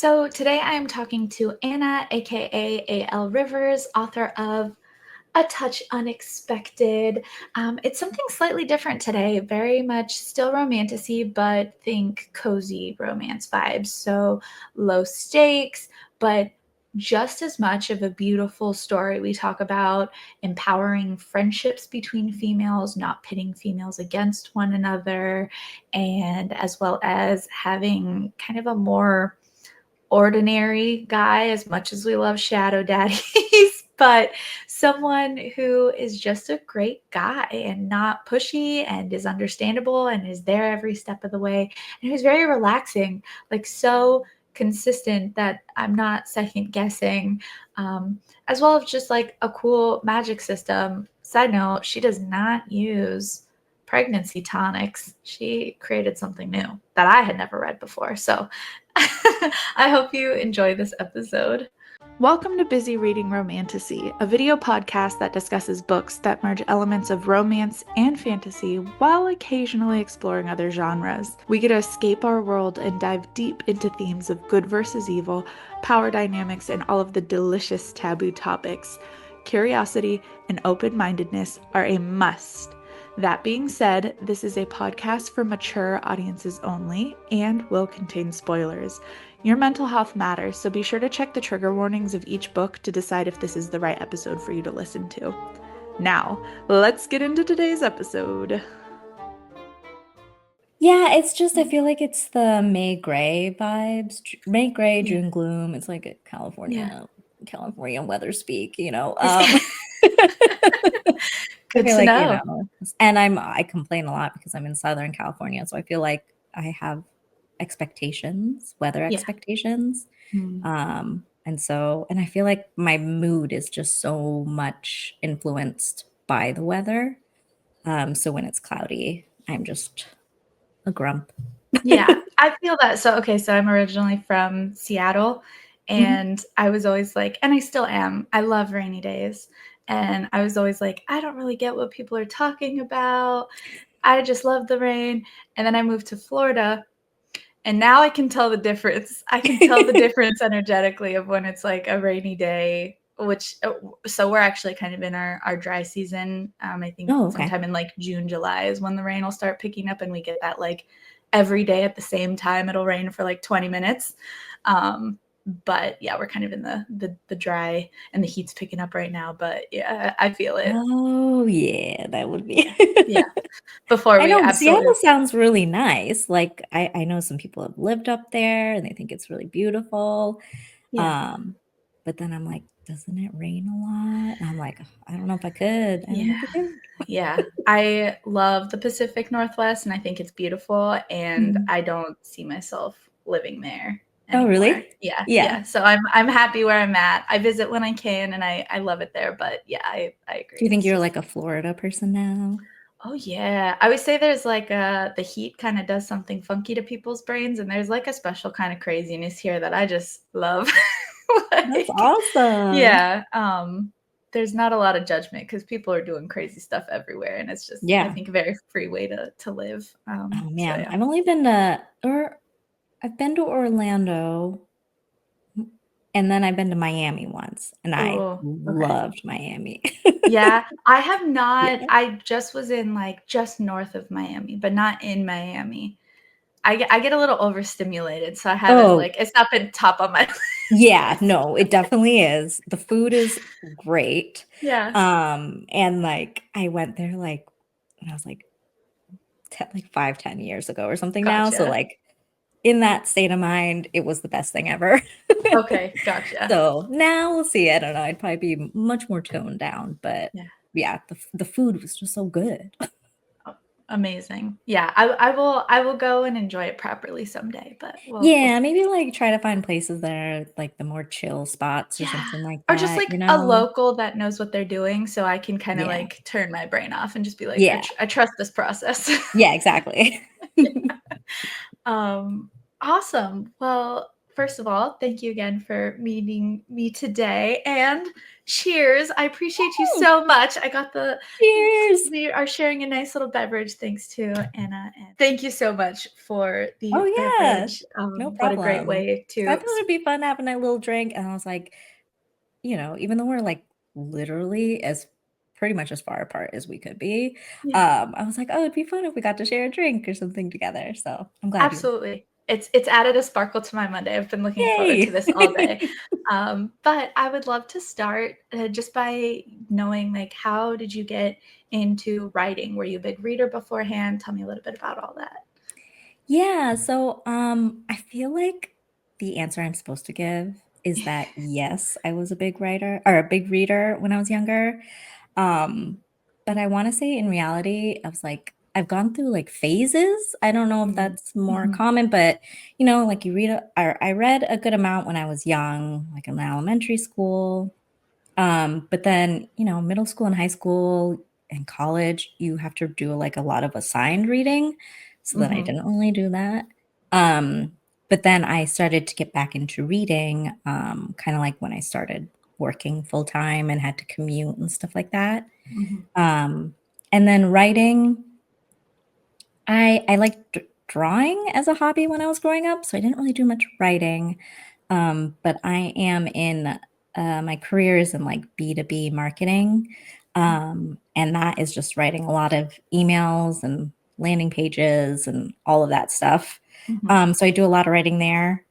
So today I am talking to Anna, aka A.L. Rivers, author of A Touch Unexpected. It's something slightly different today, very much still romantasy, but think cozy romance vibes. So low stakes, but just as much of a beautiful story. We talk about empowering friendships between females, not pitting females against one another, and as well as having kind of a more ordinary guy, as much as we love shadow daddies, but someone who is just a great guy and not pushy and is understandable and is there every step of the way and who's very relaxing, like so consistent that I'm not second guessing, as well as just like a cool magic system. Side note, she does not use pregnancy tonics. She created something new that I had never read before. So I hope you enjoy this episode. Welcome to Busy Reading Romantasy, a video podcast that discusses books that merge elements of romance and fantasy while occasionally exploring other genres. We get to escape our world and dive deep into themes of good versus evil, power dynamics, and all of the delicious taboo topics. Curiosity and open-mindedness are a must. That being said, this is a podcast for mature audiences only and will contain spoilers. Your mental health matters, so be sure to check the trigger warnings of each book to decide if this is the right episode for you to listen to. Now, let's get into today's episode. Yeah, it's just, I feel like it's the May Gray vibes. May Gray, June Gloom. It's like a California weather speak, you know. Good to know. And I complain a lot because I'm in Southern California, so I feel like I have weather expectations. And I feel like my mood is just so much influenced by the weather. So when it's cloudy, I'm just a grump. Yeah, I feel that. So I'm originally from Seattle, and I was always like, and I still am, I love rainy days. And I was always like, I don't really get what people are talking about. I just love the rain. And then I moved to Florida, and now I can tell the difference. I can tell the difference energetically of when it's like a rainy day, so we're actually kind of in our dry season. I think sometime in like June, July is when the rain will start picking up, and we get that like every day at the same time. It'll rain for like 20 minutes. But yeah, we're kind of in the dry, and the heat's picking up right now. But yeah, I feel it. Oh yeah, that would be. Yeah. I know Seattle sounds really nice. Like I know some people have lived up there and they think it's really beautiful. Yeah. But then I'm like, doesn't it rain a lot? And I'm like, I don't know if I could. Yeah. I love the Pacific Northwest, and I think it's beautiful, and I don't see myself living there anymore. Oh, really? Yeah. So I'm happy where I'm at. I visit when I can, and I love it there. But yeah, I agree. Do you think you're like a Florida person now? Oh yeah. I would say there's like the heat kind of does something funky to people's brains, and there's like a special kind of craziness here that I just love. That's awesome. Yeah. There's not a lot of judgment because people are doing crazy stuff everywhere, and it's just I think a very free way to live. Oh man, so, yeah. I've only been I've been to Orlando, and then I've been to Miami once, and I loved Miami. Yeah, I have not. Yeah. I just was in like just north of Miami, but not in Miami. I get a little overstimulated, so I haven't it's not been top on my list. Yeah, no, it definitely is. The food is great. Yeah. And like I went there like when I was like 5-10 years ago or something. Gotcha. Now. So like in that state of mind, it was the best thing ever. Okay, gotcha. So now we'll see. I don't know. I'd probably be much more toned down, but yeah, the food was just so good. Amazing. Yeah, I will go and enjoy it properly someday. But maybe like try to find places that are like the more chill spots or something like that. Or just like a local that knows what they're doing, so I can kind of like turn my brain off and just be like, I trust this process. Yeah, exactly. Awesome. Well, first of all, thank you again for meeting me today, and cheers. I appreciate you so much. I got the Cheers. We are sharing a nice little beverage thanks to Anna, and thank you so much for the Oh yeah, beverage. no What a great problem. way I to thought it'd be fun having a little drink, and I was like, even though we're like literally as pretty much as far apart as we could be, yeah. I was like, oh, it'd be fun if we got to share a drink or something together. So I'm glad you. Absolutely. It's added a sparkle to my Monday. I've been looking forward to Yay! this all day. But I would love to start just by knowing, like, how did you get into writing? Were you a big reader beforehand? Tell me a little bit about all that. Yeah, so I feel like the answer I'm supposed to give is that yes, I was a big writer or a big reader when I was younger. Um, but I want to say in reality, I was like, I've gone through like phases. I don't know if Mm-hmm. that's more Mm-hmm. common, but like you read, or I read a good amount when I was young, like in elementary school. But then, middle school and high school and college, you have to do like a lot of assigned reading. So then I Mm-hmm. didn't really do that. Um, but then I started to get back into reading, kind of like when I started working full time and had to commute and stuff like that. Mm-hmm. Um, and then writing, I liked drawing as a hobby when I was growing up, so I didn't really do much writing. But I am in my career is in like B2B marketing. And that is just writing a lot of emails and landing pages and all of that stuff. Mm-hmm. So I do a lot of writing there.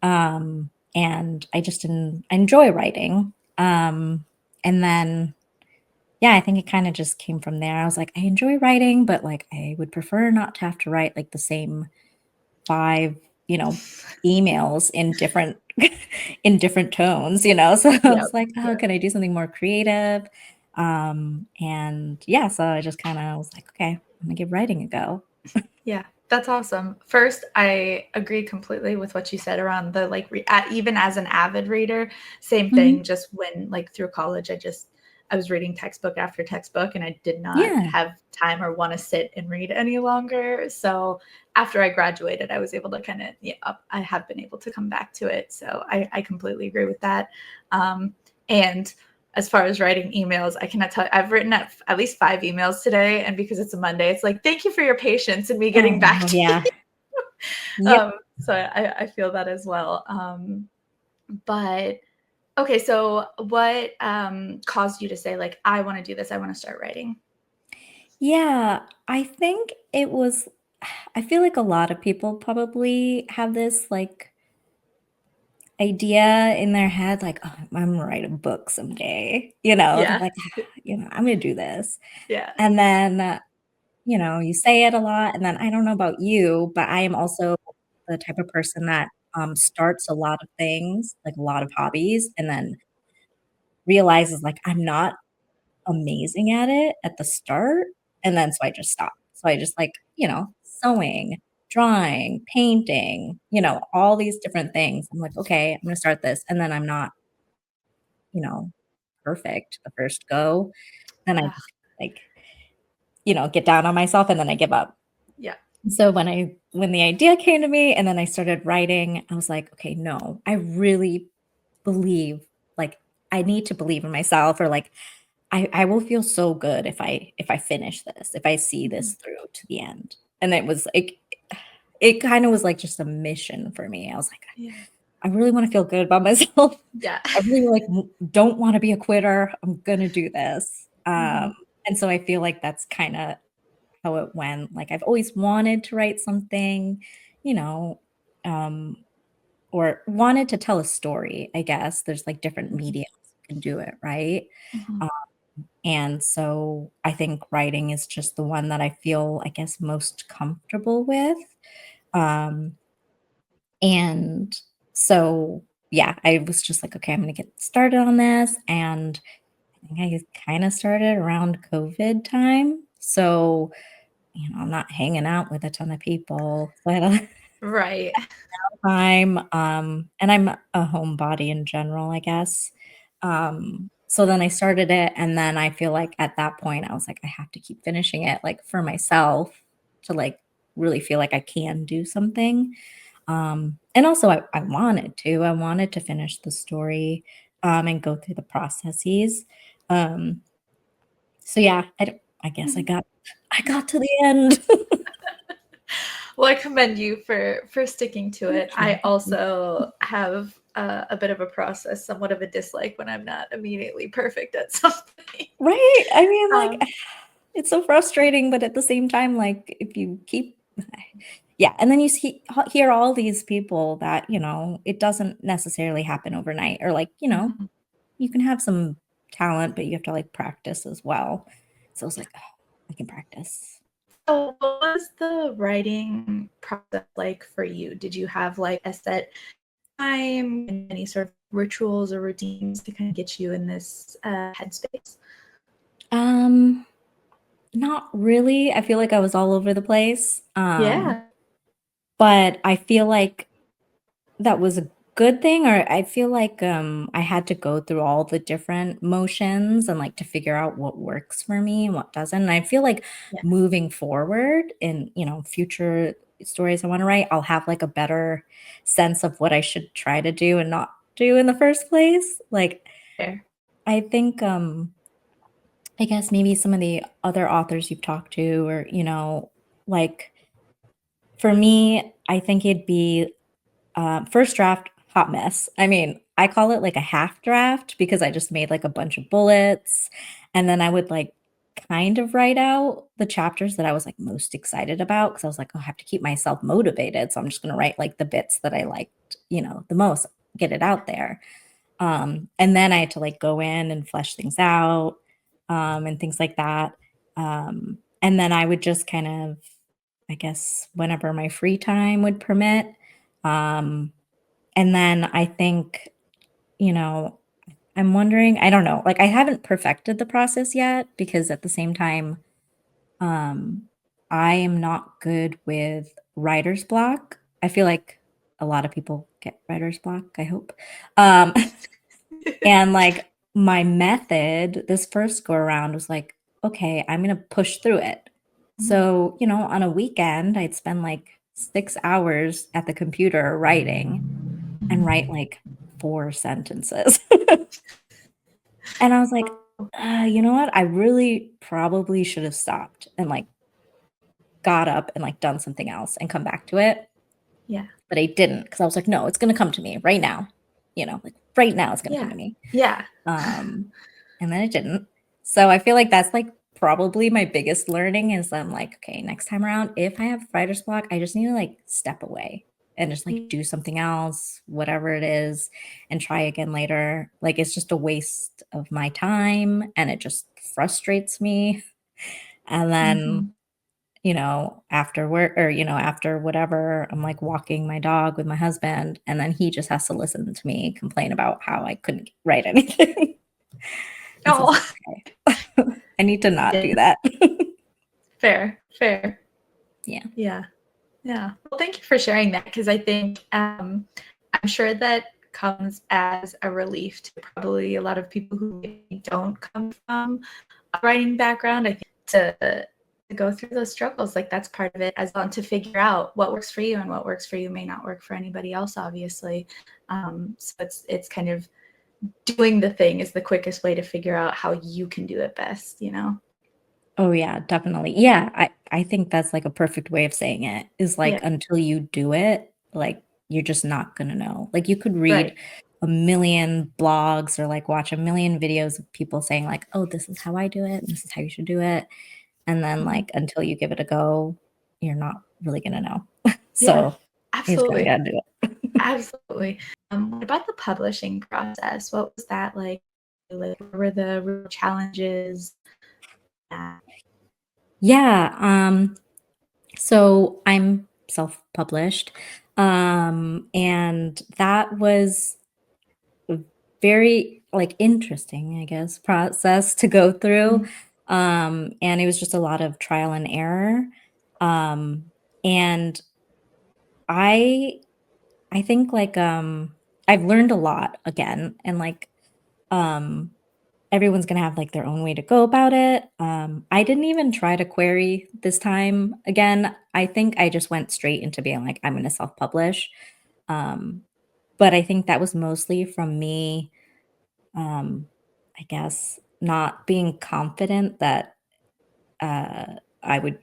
And I just enjoy writing. And then yeah, I think it kind of just came from there. I was like, I enjoy writing, but like I would prefer not to have to write like the same five, emails in different in different tones. So I Yep. was like, oh, Yep. can I do something more creative? And yeah, so I just kind of was like, okay, I'm gonna give writing a go. Yeah, that's awesome. First, I agree completely with what you said around the like even as an avid reader, same thing. Mhm. Just when like through college, I was reading textbook after textbook, and I did not Yeah. have time or want to sit and read any longer. So after I graduated, I was able to kind of I have been able to come back to it. So I completely agree with that. And as far as writing emails, I cannot tell. I've written at least 5 emails today, and because it's a Monday, it's like, thank you for your patience and me getting back Oh to you. yeah. Yep. So I feel that as well. But okay, so what caused you to say, like, I want to do this? I want to start writing. Yeah, I think it was I feel like a lot of people probably have this like idea in their head, like, "Oh, I'm gonna write a book someday." They're Yeah, like, "I'm gonna do this." yeah. And then, you say it a lot, and then I don't know about you, but I am also the type of person that, starts a lot of things, like a lot of hobbies, and then realizes, like, I'm not amazing at it at the start, and then so I just stop. So I just like, sewing, drawing, painting, all these different things. I'm like, "Okay, I'm gonna start this," and then I'm not, you know, perfect the first go. Then I Ugh, just, like, get down on myself, and then I give up. yeah. So when the idea came to me and then I started writing, I was like, "Okay, no, I really believe, like, I need to believe in myself, or like I will feel so good if I finish this, if I see Mhm. this through to the end." And it was like it kind of was like just a mission for me. I was like, Yeah. I really want to feel good about myself. Yeah. I really like don't want to be a quitter. I'm gonna do this. Mhm. And so I feel like that's kind of how it went. Like I've always wanted to write something, you know, um, or wanted to tell a story. I guess there's like different Mhm. mediums you can do it, right? Mhm. Um, and so I think writing is just the one that I feel, I guess, most comfortable with. Um, and so, yeah, I was just like, okay, I'm going to get started on this. And I think I kind of started around COVID time. So, I'm not hanging out with a ton of people. So I had a Right. time. And I'm a homebody in general, I guess. So then I started it. And then I feel like at that point, I was like, I have to keep finishing it, like for myself to like really feel like I can do something. And also I wanted to finish the story, and go through the processes. Um, so yeah, I guess I got to the end. Well, I commend you for sticking to Thank it. you, I thank you. also have a bit of a process, somewhat of a dislike when I'm not immediately perfect at something. Right? I mean, like, Um, it's so frustrating, but at the same time, like, if you keep yeah, and then you hear all these people that, it doesn't necessarily happen overnight, or, like, mhm. you can have some talent, but you have to, like, practice as well. So it's like, "Oh, I can practice." So, what was the writing process like for you? Did you have like a set time and any sort of rituals or routines to kind of get you in this headspace? Um, Not really. I feel like I was all over the place, Yeah, but I feel like that was a good thing, or I feel like, I had to go through all the different motions and, like, to figure out what works for me and what doesn't, and I feel like yeah, moving forward in, future stories I wanna write, I'll have, like, a better sense of what I should try to do and not do in the first place. Like, fair. I think, I guess maybe some of the other authors you've talked to, or, like, for me, I think it'd be, first draft, hot mess. I mean, I call it like a half draft because I just made like a bunch of bullets, and then I would like kind of write out the chapters that I was like most excited about, because I was like, oh, I have to keep myself motivated. So I'm just going to write like the bits that I liked, the most, get it out there. And then I had to like go in and flesh things out, and things like that. And then I would just kind of, I guess, whenever my free time would permit. Um, and then I think, you know, I'm wondering, I don't know, like I haven't perfected the process yet, because at the same time, um, I am not good with writer's block. I feel like a lot of people get writer's block, I hope. Um, and like my method this first go around was like, okay, I'm going to push through it. Mhm. So, on a weekend, I'd spend like 6 hours at the computer writing and write like 4 sentences. And I was like, you know what? I really probably should have stopped and like got up and like done something else and come back to it. Yeah, But I didn't, because I was like, no, it's going to come to me right now. Like right now, it's going to come yeah, to me. yeah, Um, and then it didn't. So I feel like that's like probably my biggest learning, is I'm like, okay, next time around, if I have writer's block, I just need to like step away and just like do something else, whatever it is, and try again later. Like it's just a waste of my time and it just frustrates me. And then, mhm. after work, or, after whatever, I'm like walking my dog with my husband, and then he just has to listen to me complain about how I couldn't write anything. And so I was Oh, like, okay, I need to not yeah, do that. fair, fair. Yeah. Yeah. Yeah. Well, thank you for sharing that, because I think I'm sure that comes as a relief to probably a lot of people who maybe don't come from a writing background. I think to go through those struggles, like that's part of it as well, and to figure out what works for you and what works for you may not work for anybody else, obviously. So it's kind of doing the thing is the quickest way to figure out how you can do it best, you know? Oh, yeah, definitely. Yeah, I think that's, like, a perfect way of saying it, is, like, Yeah. until you do it, like, you're just not gonna know. Like, you could read Right. a million blogs or, like, watch a million videos of people saying, like, "Oh, this is how I do it, and this is how you should do it," and then, Mhm. like, until you give it a go, you're not really gonna know. Yeah. So, you just kinda Absolutely. gotta do it. Absolutely. What about the publishing process? What was that like? Like, what were the real challenges? Yeah. Yeah, so I'm self-published, and that was a very, like, interesting, I guess, process to go through, Mhm. and it was just a lot of trial and error, um, and I I think, like, I've learned a lot again, and, like, um, everyone's gonna have, like, their own way to go about it. I didn't even try to query this time again. I think I just went straight into being like, "I'm gonna self-publish." But I think that was mostly from me, I guess, not being confident that I would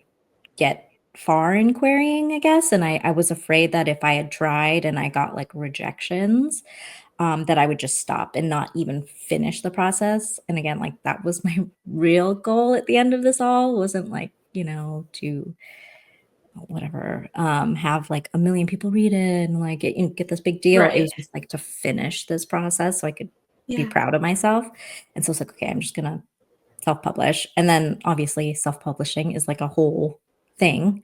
get far in querying, I guess. And I was afraid that if I had tried and I got like rejections, that I would just stop and not even finish the process. And again, like that was my real goal at the end of this all, wasn't like, to whatever, have like a million people read it and like get this big deal. It Right. was just like to finish this process so I could be Yeah. proud of myself. And so it's like, okay, I'm just gonna self-publish. And then obviously self-publishing is like a whole thing.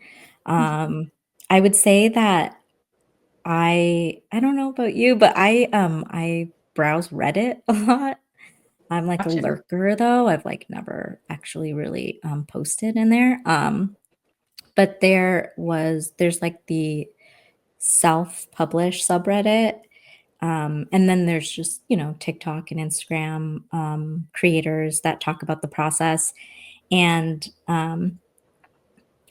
Mhm. I would say that I don't know about you, but I browse Reddit a lot. I'm like a Gotcha. lurker though. I've like never actually really posted in there. But there's like the self-publish subreddit. And then there's just, TikTok and Instagram creators that talk about the process. And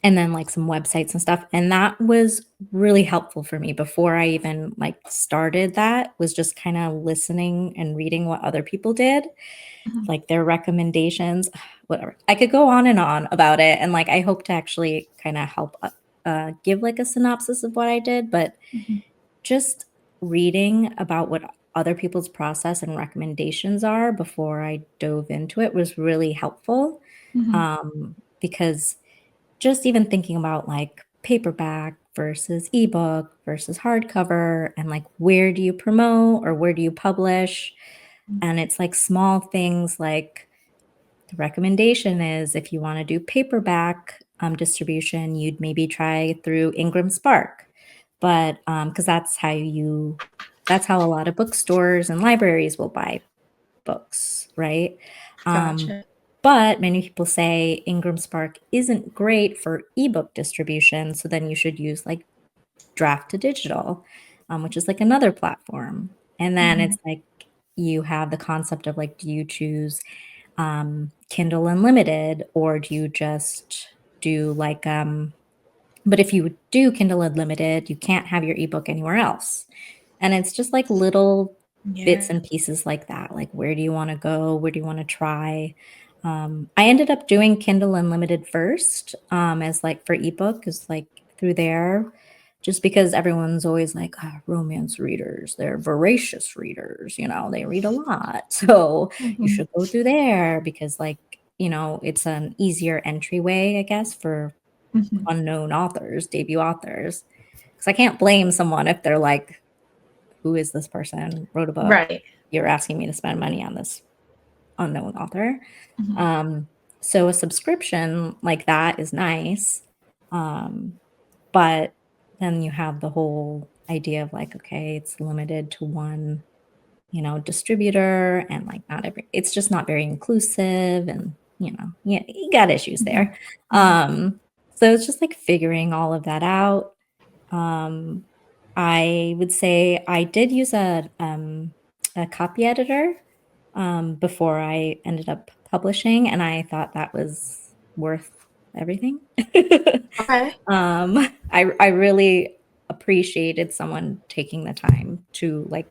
and then like some websites and stuff. And that was really helpful for me before I even like started that, was just kind of listening and reading what other people did, Mhm. like their recommendations, whatever. I could go on and on about it. And like I hope to actually kind of help give like a synopsis of what I did, but Mhm. just reading about what other people's process and recommendations are before I dove into it was really helpful. Mhm. Because just even thinking about like paperback versus ebook versus hardcover, and like where do you promote or where do you publish? And it's like small things like the recommendation is if you want to do paperback distribution, you'd maybe try through Ingram Spark. But because that's how a lot of bookstores and libraries will buy books, right? Um, Gotcha. but many people say Ingram Spark isn't great for ebook distribution, so then you should use like Draft to Digital, which is like another platform. And then Mhm. it's like you have the concept of like, do you choose Kindle Unlimited, or do you just do like but if you do Kindle Unlimited, you can't have your ebook anywhere else. And it's just like little bits Yeah. and pieces like that. Like, where do you want to go? Where do you want to try? I ended up doing Kindle Unlimited first, as like for ebook, is like through there, just because everyone's always like, romance readers, they're voracious readers, they read a lot. So you Mhm. should go through there because, like, it's an easier entryway, I guess, for Mhm. unknown authors, debut authors. Because I can't blame someone if they're like, who is this person? Wrote a book. Right. You're asking me to spend money on this unknown author. Mhm. Um, so a subscription like that is nice. Um, but then you have the whole idea of like, okay, it's limited to one, distributor, and like not every, it's just not very inclusive, and yeah, you got issues Mhm. there. Mhm. So it's just like figuring all of that out. Um, I would say I did use a copy editor before I ended up publishing, and I thought that was worth everything. Okay. I really appreciated someone taking the time to like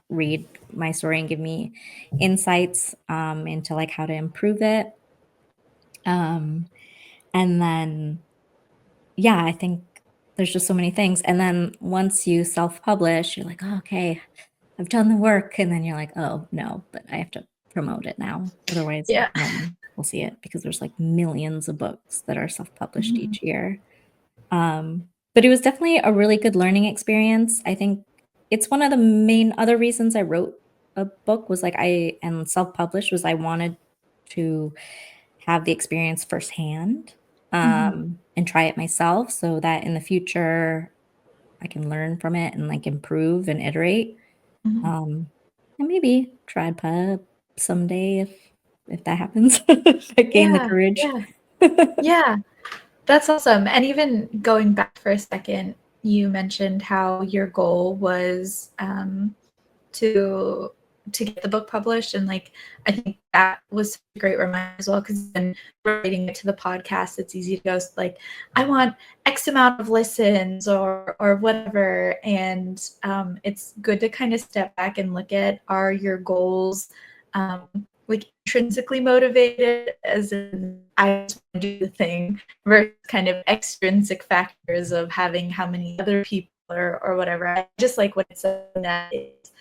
read my story and give me insights into like how to improve it. Um, and then yeah, I think there's just so many things. And then once you self-publish, you're like, oh, okay, I've done the work. And then you're like, oh no, but I have to promote it now. Otherwise, Yeah. no one will see it, because there's like millions of books that are self-published Mhm. each year. But it was definitely a really good learning experience. I think it's one of the main other reasons I wrote a book, was like and self-published, was I wanted to have the experience firsthand, Mhm. and try it myself so that in the future I can learn from it and like improve and iterate. Mhm. Um, and maybe try pub someday if that happens, if I gain the Yeah. courage. Yeah. Yeah. That's awesome. And even going back for a second, you mentioned how your goal was to to get the book published. And like, I think that was a great reminder as well, because then relating it to the podcast, it's easy to go like, I want X amount of listens or whatever. And it's good to kind of step back and look at, are your goals like intrinsically motivated, as in I just want to do the thing, versus kind of extrinsic factors of having how many other people or whatever. I just like when it's something that is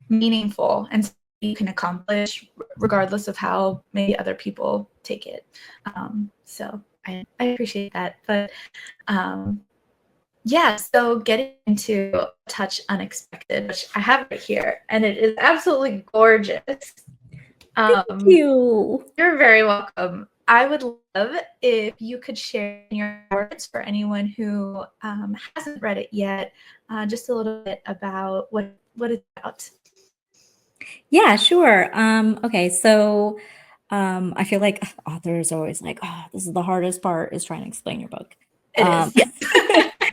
meaningful and you can accomplish regardless of how maybe other people take it. So I appreciate that. But yeah, so getting into Touch Unexpected, which I have right here, and it is absolutely gorgeous. Thank you. You're very welcome. I would love if you could share in your words for anyone who hasn't read it yet, just a little bit about what it's about. Yeah, sure. Okay, so I feel like authors are always like, oh, this is the hardest part, is trying to explain your book. It is, yes.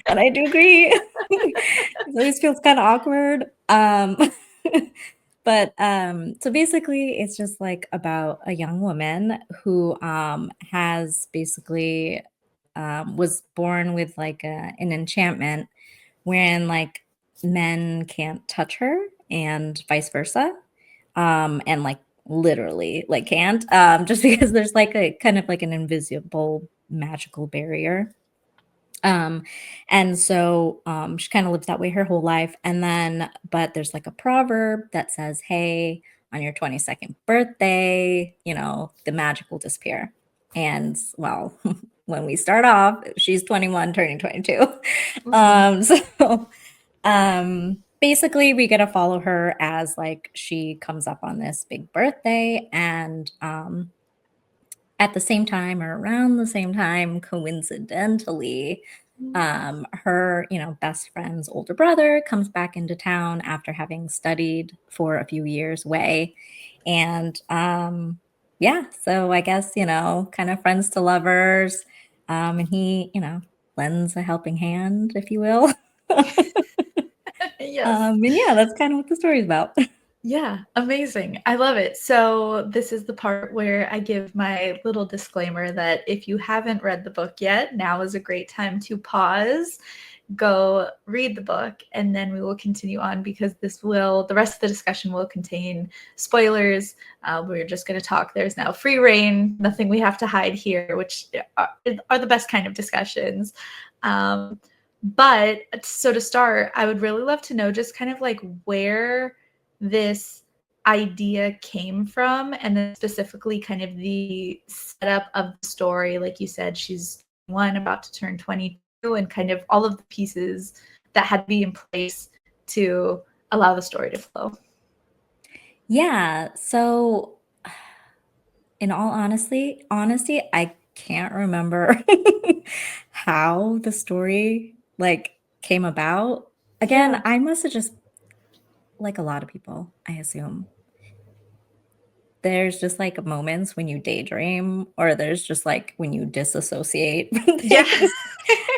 And I do agree. It always feels kind of awkward. But so basically, it's just like about a young woman who has basically was born with like an enchantment wherein like men can't touch her and vice versa. And like literally like can't just because there's like a kind of like an invisible magical barrier. And so she kind of lives that way her whole life. And then, but there's like a proverb that says, hey, on your 22nd birthday, you know, the magic will disappear. And well, when we start off, she's 21, turning 22. So basically we get to follow her as like she comes up on this big birthday, and at the same time or around the same time, coincidentally, her, you know, best friend's older brother comes back into town after having studied for a few years away. And yeah, so I guess, you know, kind of friends to lovers. And he, you know, lends a helping hand, if you will. Yes. And yeah, that's kind of what the story's about. Yeah, amazing. I love it. So, this is the part where I give my little disclaimer that if you haven't read the book yet, now is a great time to pause, go read the book, and then we will continue on, because the rest of the discussion will contain spoilers. We're just going to talk. There's now free reign, nothing we have to hide here, which are the best kind of discussions. But so to start, I would really love to know just kind of like where this idea came from, and then specifically kind of the setup of the story. Like you said, she's one about to turn 22, and kind of all of the pieces that had to be in place to allow the story to flow. Yeah, so in all honesty, I can't remember how the story like came about. Again, Yeah. I must have just, like a lot of people, I assume. There's just like moments when you daydream, or there's just like when you disassociate from Yeah. things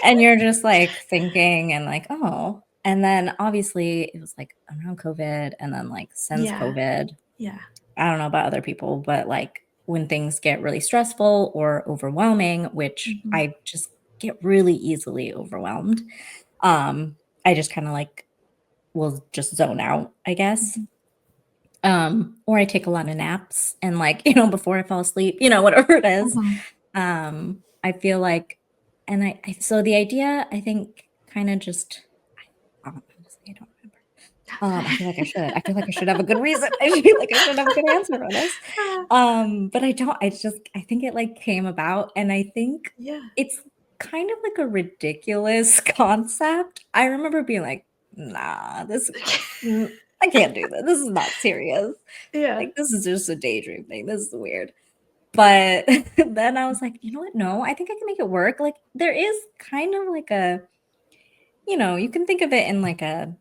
and you're just like thinking and like, oh. And then obviously it was like around COVID, and then like since Yeah. COVID, Yeah. I don't know about other people, but like when things get really stressful or overwhelming, which Mhm. I just get really easily overwhelmed, I just kind of like will just zone out, I guess. Mhm. Or I take a lot of naps, and like, you know, before I fall asleep, you know, whatever it is. Mhm. I feel like, and so the idea, I think, kind of just, honestly, I don't remember. I feel like I should. I feel like I should have a good reason. I feel like I should have a good answer for this. But I don't. I think it like came about, and I think Yeah. it's kind of like a ridiculous concept. I remember being like, nah, I can't do this. This is not serious. Yeah. Like, this is just a daydream thing. This is weird. But then I was like, you know what? No, I think I can make it work. Like, there is kind of like a, you know, you can think of it in like a,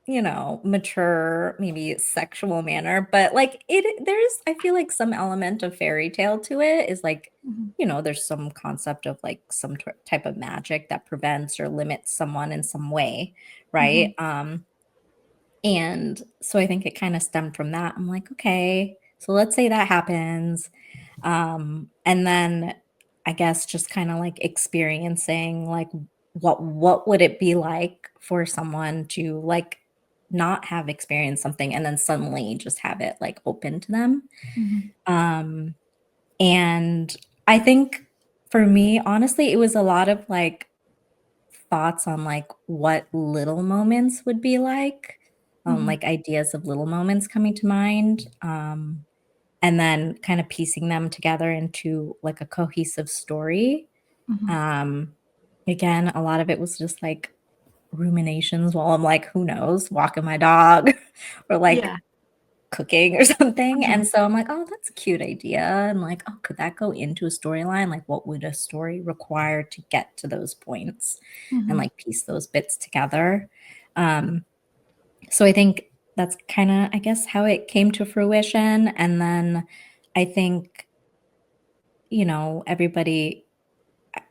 you know, mature, maybe sexual manner, but like there's, I feel like some element of fairy tale to it, is like, Mhm. you know, there's some concept of like some type of magic that prevents or limits someone in some way, right? Mhm. And so I think it kind of stemmed from that. I'm like, okay, so let's say that happens. And then I guess just kind of like experiencing like what would it be like for someone to like not have experienced something and then suddenly just have it like open to them. Mhm. Um, and I think for me, honestly, it was a lot of like thoughts on like what little moments would be Mhm. like ideas of little moments coming to mind, and then kind of piecing them together into like a cohesive story. Mhm. Um, Again, a lot of it was just like ruminations while I'm like, who knows, walking my dog or like Yeah. cooking or something. Mhm. And so I'm like, oh, that's a cute idea. And like, oh, could that go into a storyline? Like, what would a story require to get to those points and Mhm. like piece those bits together? Um, so I think that's kind of, I guess, how it came to fruition. And then I think, everybody,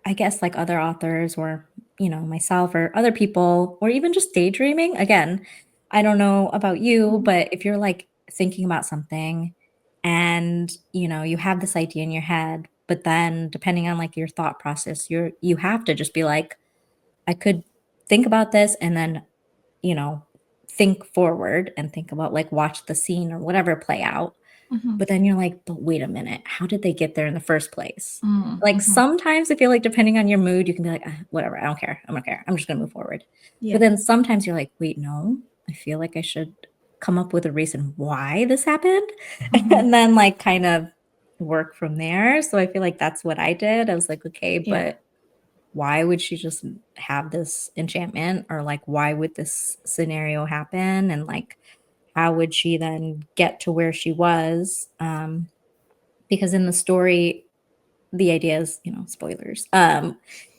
I guess, like other authors or, myself or other people, or even just daydreaming. Again, I don't know about you, Mhm. but if you're like thinking about something and, you have this idea in your head, but then depending on like your thought process, you have to just be like, I could think about this and then, you know, think forward and think about like watch the scene or whatever play out. Mhm. But then you're like, "But wait a minute, how did they get there in the first place?" Mm, Like, mhm. sometimes I feel like depending on your mood, you can be like, whatever, I don't care. I don't care. I'm just gonna move forward." But Yeah. then sometimes you're like, "Wait, no, I feel like I should come up with a reason why this happened," Mhm. and then, like, kind of work from there. So I feel like that's what I did. I was like, "Okay, Yeah. but why would she just have this enchantment? Or, like, why would this scenario happen? And, like, how would she then get to where she was?" Because in the story, the idea is, spoilers,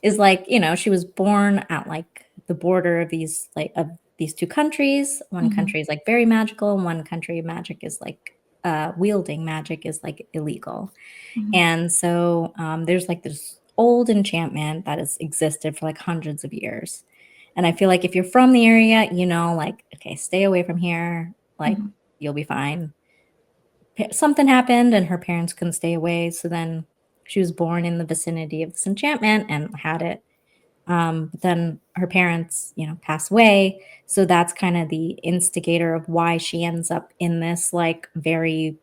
is like, she was born at like the border of these two countries. One Mhm. country is like very magical, and one country magic is like wielding magic is like illegal. Mhm. And so there's like this old enchantment that has existed for like hundreds of years. And I feel like if you're from the area, like, okay, stay away from here, like Mhm. you'll be fine. Something happened and her parents couldn't stay away. So then she was born in the vicinity of this enchantment and had it. But then her parents, pass away. So that's kind of the instigator of why she ends up in this like very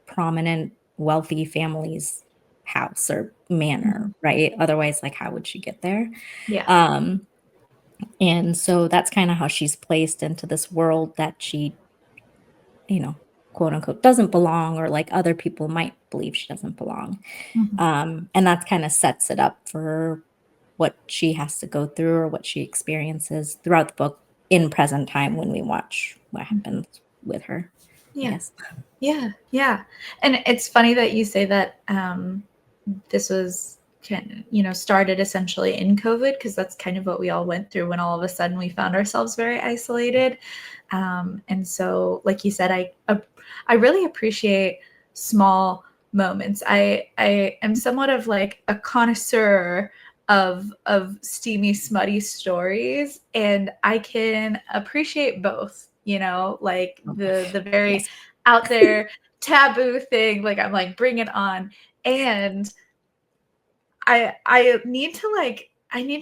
prominent, wealthy family's house or manor, Mhm. right? Otherwise, like, how would she get there? Yeah. Um, and so that's kind of how she's placed into this world that she, you know, quote unquote, doesn't belong, or like other people might believe she doesn't belong. Mhm. And that kind of sets it up for what she has to go through or what she experiences throughout the book in present time when we watch what Mhm. happens with her, I Yeah. guess. Yeah. Yeah. And it's funny that you say that this was started essentially in COVID, because that's kind of what we all went through when all of a sudden we found ourselves very isolated. And so, like you said, I really appreciate small moments. I am somewhat of like a connoisseur of steamy, smutty stories, and I can appreciate both. Like Oh, the very yes. out there taboo thing. Like I'm like, bring it on. And I need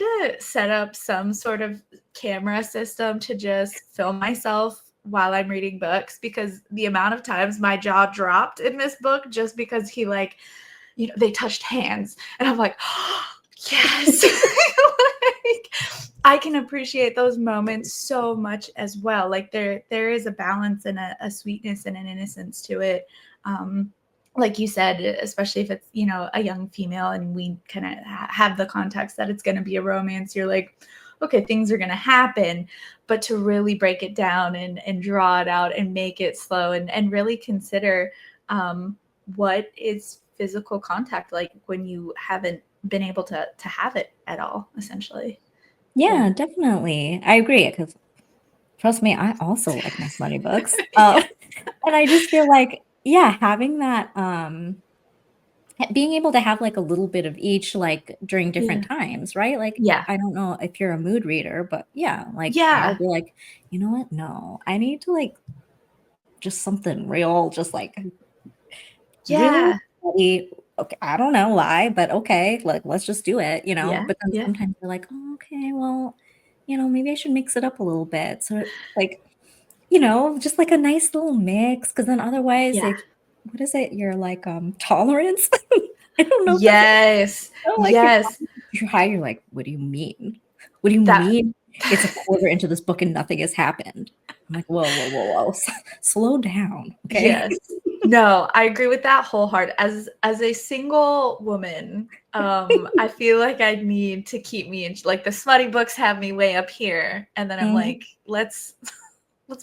to set up some sort of camera system to just film myself while I'm reading books, because the amount of times my jaw dropped in this book just because they touched hands, and I'm like, oh, yes. Like, I can appreciate those moments so much as well. Like there is a balance and a sweetness and an innocence to it. Like you said, especially if it's a young female and we kind of have the context that it's going to be a romance, you're like, okay, things are going to happen. But to really break it down and draw it out and make it slow, and really consider what is physical contact like when you haven't been able to have it at all, essentially. Yeah. Yeah, definitely. I agree, because trust me, I also like my smutty books. Yeah. And I just feel like, yeah, having that being able to have like a little bit of each, like during different Yeah. times, right? Like, Yeah. I don't know if you're a mood reader, but yeah, like I'll Yeah. be like, you know what? No, I need to like just something real, just like really, Yeah. really, okay. I don't know why, but okay, like let's just do it, you know? Yeah. But then Yeah. sometimes you're like, oh, okay, well, maybe I should mix it up a little bit. So like, just like a nice little mix. Cause then otherwise, Yeah. like, what is it? Your like tolerance? I don't know if that's Yes. like your Yes. tolerance is too high. You're like, what do you mean? What do you That mean it's a quarter into this book and nothing has happened? I'm like, whoa, whoa, whoa, whoa. Slow down. Okay. yes. No, I agree with that wholehearted. As a single woman, I feel like I need to keep me in, like, the smutty books have me way up here, and then I'm Mhm. like, let's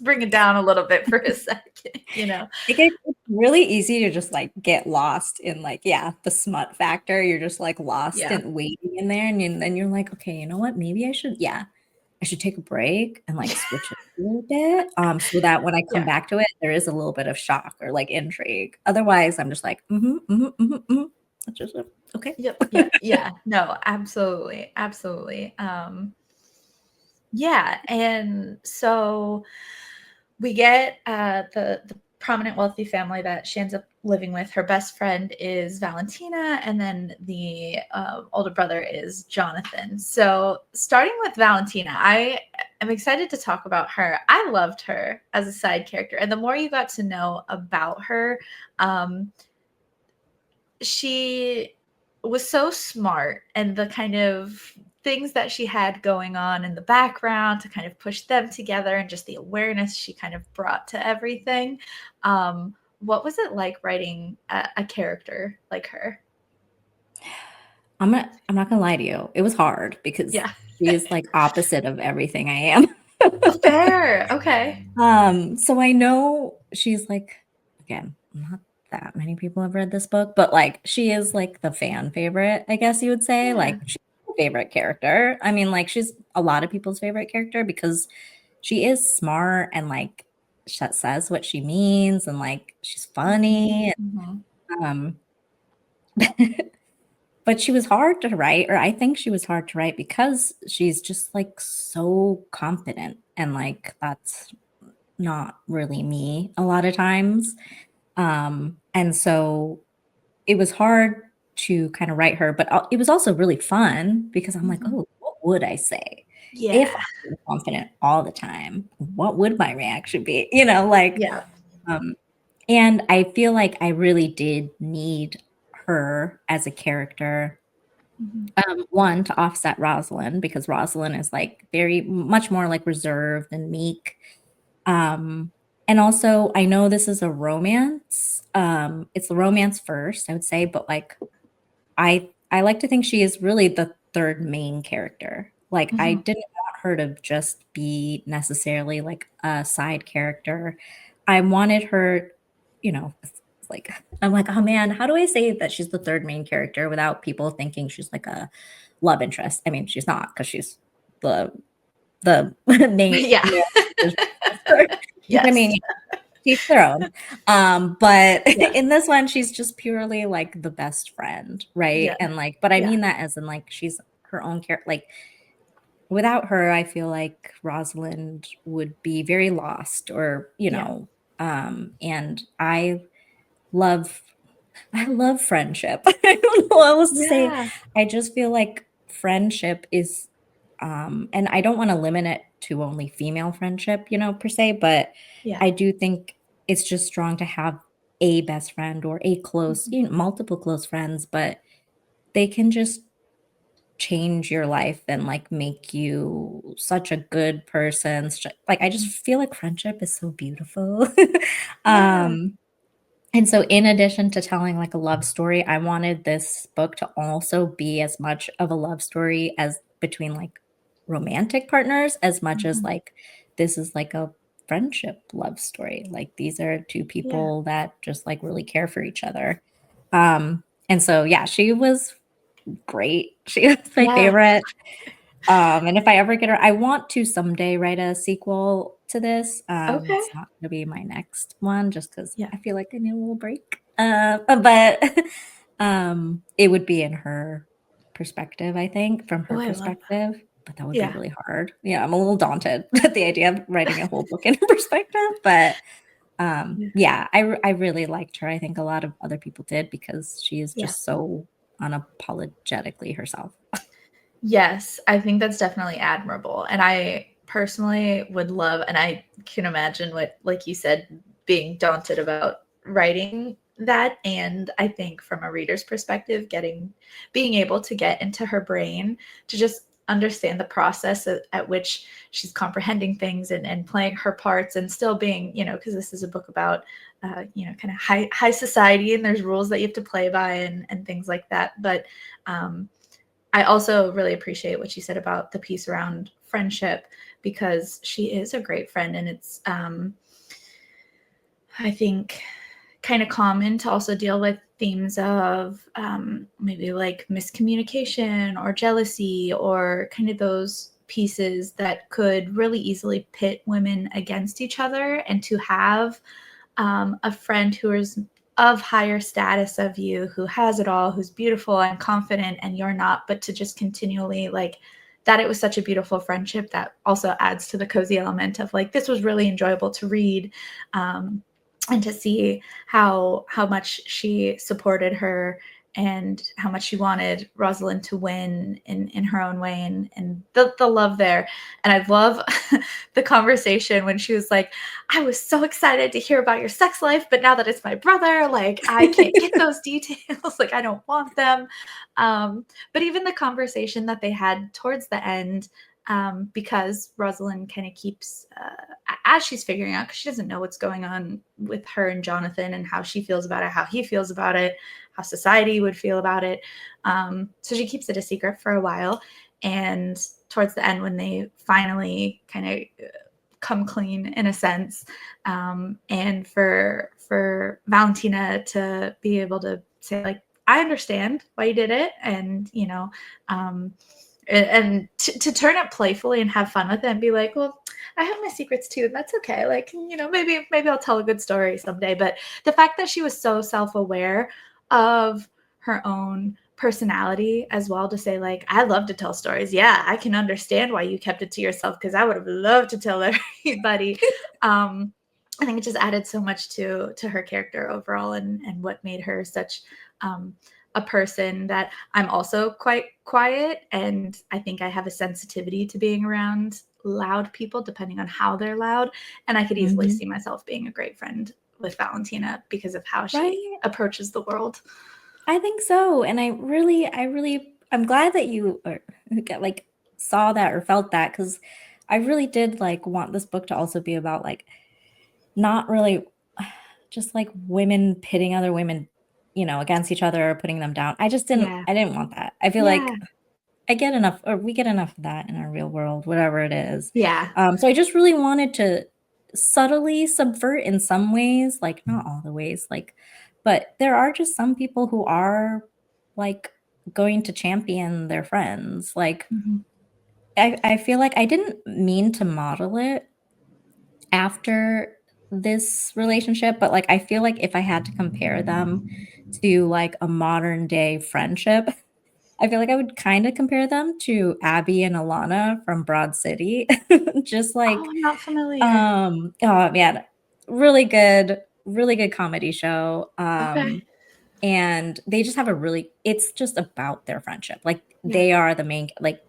bring it down a little bit for a second, you know? It's really easy to just like get lost in like, yeah, the smut factor. You're just like lost Yeah. and waiting in there. And then you're like, okay, you know what? Maybe I should take a break and like switch it a little bit. So that when I come Yeah. back to it, there is a little bit of shock or like intrigue. Otherwise, I'm just like, That's just okay. Yep. Yeah. Yeah. No, absolutely. Absolutely. Yeah. And so we get the prominent wealthy family that she ends up living with. Her best friend is Valentina, and then the older brother is Jonathan. So starting with Valentina, I am excited to talk about her. I loved her as a side character, and the more you got to know about her, um, she was so smart, and the kind of things that she had going on in the background to kind of push them together, and just the awareness she kind of brought to everything. What was it like writing a character like her? I'm not gonna lie to you. It was hard because Yeah. she is like opposite of everything I am. Oh, fair. Okay. So I know she's like, again, not that many people have read this book, but like she is like the fan favorite, I guess you would say. Yeah. Like she's my favorite character. I mean, like she's a lot of people's favorite character because she is smart and like she says what she means and like she's Hmm. funny. Hmm. Um, but she was hard to write, or I think she was hard to write because she's just like so confident and like that's not really me a lot of times. And so it was hard to kind of write her, but it was also really fun because I'm like, Hmm. oh, what would I say if Yeah. I was confident all the time? What would my reaction be? You know, like, Yeah. um, and I feel like I really did need her as a character. Hmm. One to offset Rosalind because Rosalind is like very much more like reserved and meek. Um, and also, I know this is a romance. It's the romance first, I would say, but like I like to think she is really the third main character. Like I Hmm. didn't want her to just be necessarily like a side character. I wanted her, it's like I'm like, oh man, how do I say that she's the third main character without people thinking she's like a love interest? I mean, she's not because she's the main Yeah. male. I Yes. mean, each their own. But Yeah. in this one, she's just purely like the best friend, right? Yeah. And like, but I Yeah. mean that as in like she's her own character. Like without her, I feel like Rosalind would be very lost, or Yeah. and love I love friendship. I don't know what else to say. Yeah. I just feel like friendship is, and I don't want to limit it to only female friendship, per se, but Yeah. I do think it's just strong to have a best friend or a close, Mhm. multiple close friends, but they can just change your life and like make you such a good person. Like I just Mhm. feel like friendship is so beautiful. Yeah. um and so, in addition to telling like a love story, I wanted this book to also be as much of a love story as between like romantic partners, as much as Mhm. like this is like a friendship love story. Like these are two Yeah. people that just like really care for each other. And so, yeah, she was great. She was my Yeah. favorite. And if I ever get her, I want to someday write a sequel to this. Okay. It's not gonna be my next one just because Yeah. I feel like I need a little break. But It would be in her perspective, I think, from her Oh, I love that. perspective, but that would be Yeah. really hard. Yeah, I'm a little daunted at the idea of writing a whole book in her perspective, but, Yeah. yeah, I really liked her. I think a lot of other people did because she is Yeah. just so unapologetically herself. Yes, I think that's definitely admirable. And I personally would love, and I can imagine what, like you said, being daunted about writing that. And I think from a reader's perspective, being able to get into her brain to just understand the process at which she's comprehending things and playing her parts and still being, because this is a book about, kind of high society and there's rules that you have to play by and things like that. But, I also really appreciate what you said about the piece around friendship because she is a great friend and it's I think kind of common to also deal with themes of maybe like miscommunication or jealousy or kind of those pieces that could really easily pit women against each other and to have a friend who is of higher status of you, who has it all, who's beautiful and confident, and you're not, but to just continually like that it was such a beautiful friendship that also adds to the cozy element of like this was really enjoyable to read. And to see how much she supported her and how much she wanted Rosalind to win in her own way and the love there. And I love the conversation when she was like, I was so excited to hear about your sex life, but now that it's my brother, like I can't get those details. Like I don't want them. But even the conversation that they had towards the end, because Rosalind kind of keeps, as she's figuring out, because she doesn't know what's going on with her and Jonathan and how she feels about it, how he feels about it, how society would feel about it. So she keeps it a secret for a while. And towards the end, when they finally kind of come clean in a sense, and for Valentina to be able to say like, I understand why you did it, and um, and to turn it playfully and have fun with it and be like, well, I have my secrets too, and that's okay. Like, maybe I'll tell a good story someday. But the fact that she was so self-aware of her own personality as well to say like, I love to tell stories. Yeah, I can understand why you kept it to yourself because I would have loved to tell everybody. um I think it just added so much to her character overall and what made her such um a person that I'm also quite quiet, and I think I have a sensitivity to being around loud people depending on how they're loud, and I could easily Mhm. see myself being a great friend with Valentina because of how she Right? approaches the world. I think so, and I'm glad that you get like, saw that or felt that because I really did, like, want this book to also be about, like, not really just, like, women pitting other women, against each other or putting them down. Yeah. I didn't want that. I feel Yeah. like I get enough or we get enough of that in our real world, whatever it is. Yeah. So I just really wanted to subtly subvert in some ways, like not all the ways, like, but there are just some people who are like going to champion their friends. Like Mhm. I feel like I didn't mean to model it after this relationship, but like I feel like if I had to compare them to like a modern day friendship, I feel like I would kinda compare them to Abby and Alana from Broad City. Just Oh, like, I'm not familiar. oh man, really good comedy show, Okay. and they just have a really it's just about their friendship, like, Yeah. they are the main like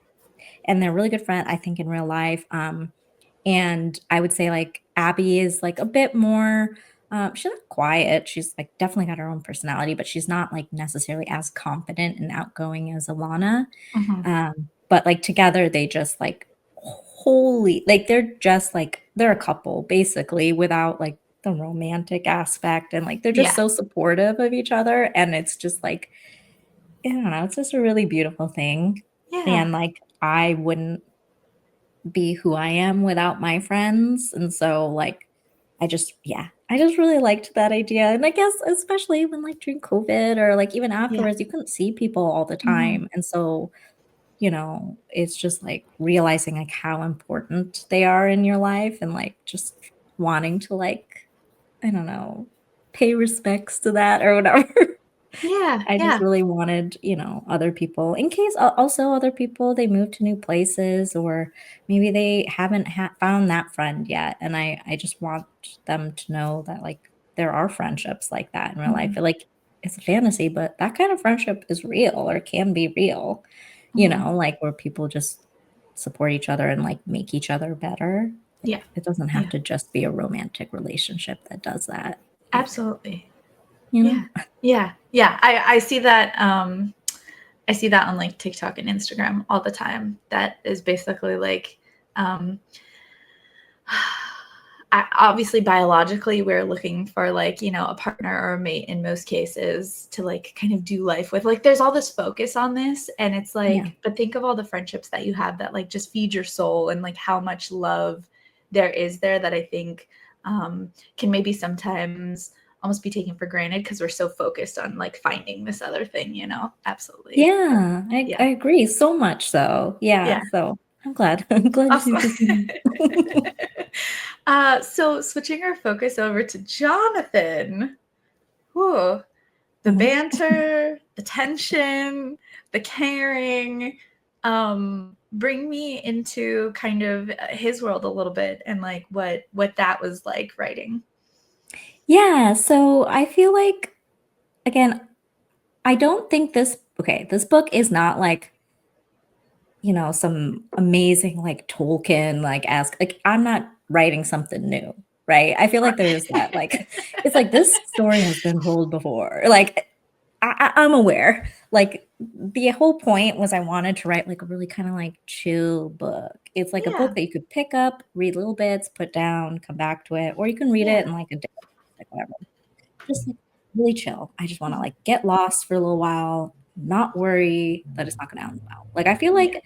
and they're really good friend, I think, in real life, and I would say, like, Abby is, like, a bit more, she's not quiet, she's, like, definitely got her own personality, but she's not, like, necessarily as confident and outgoing as Alana, Mhm. but, like, together, they just, like, holy like, they're just, like they're a couple, basically, without, like, the romantic aspect, and, like, they're just Yeah. so supportive of each other, and it's just, like I don't know, it's just a really beautiful thing, Yeah. and, like, I wouldn't be who I am without my friends, and so, like, I just really liked that idea, and I guess especially when, like, during COVID or, like, even Yeah. afterwards, you couldn't see people all the Mhm. time, and so, it's just, like, realizing, like, how important they are in your life and, like, just wanting to, like, I don't know, pay respects to that or whatever. Yeah, I just yeah. really wanted, other people in case also other people, they move to new places or maybe they haven't found that friend yet. And I just want them to know that like there are friendships like that in real life. I Mhm, feel like it's a fantasy, but that kind of friendship is real or can be real, mhm. like where people just support each other and like make each other better. Like Yeah, it doesn't have yeah, to just be a romantic relationship that does that either, absolutely. you know? Yeah, yeah, yeah. I see that on like TikTok and Instagram all the time. That is basically like, um, obviously biologically we're looking for like, a partner or a mate in most cases to like kind of do life with. Like there's all this focus on this, and it's Yeah. like, but think of all the friendships that you have that like just feed your soul, and like how much love there is there that I think can maybe sometimes almost be taken for granted because we're so focused on like finding this other thing. Absolutely. Yeah, I Yeah. agree so much so. Yeah, Yeah. so I'm glad. I'm glad you Awesome. think the same way. So switching our focus over to Jonathan. Whew. The Mhm. banter, the tension, the caring. Bring me into kind of his world a little bit, and like what that was like writing. Yeah, so I feel like again, I don't think this book is not like, some amazing like Tolkien like ask like I'm not writing something new, right? I feel like there is that like it's like this story has been told before. Like I'm aware. Like the whole point was I wanted to write like a really kind of like chill book. It's like a Yeah, book that you could pick up, read little bits, put down, come back to it, or you can read yeah. it in like a day, like whatever. Just like really chill. I just want to Mhm. like get lost for a little while, not worry that it's not going to end well. Like I feel Yeah, like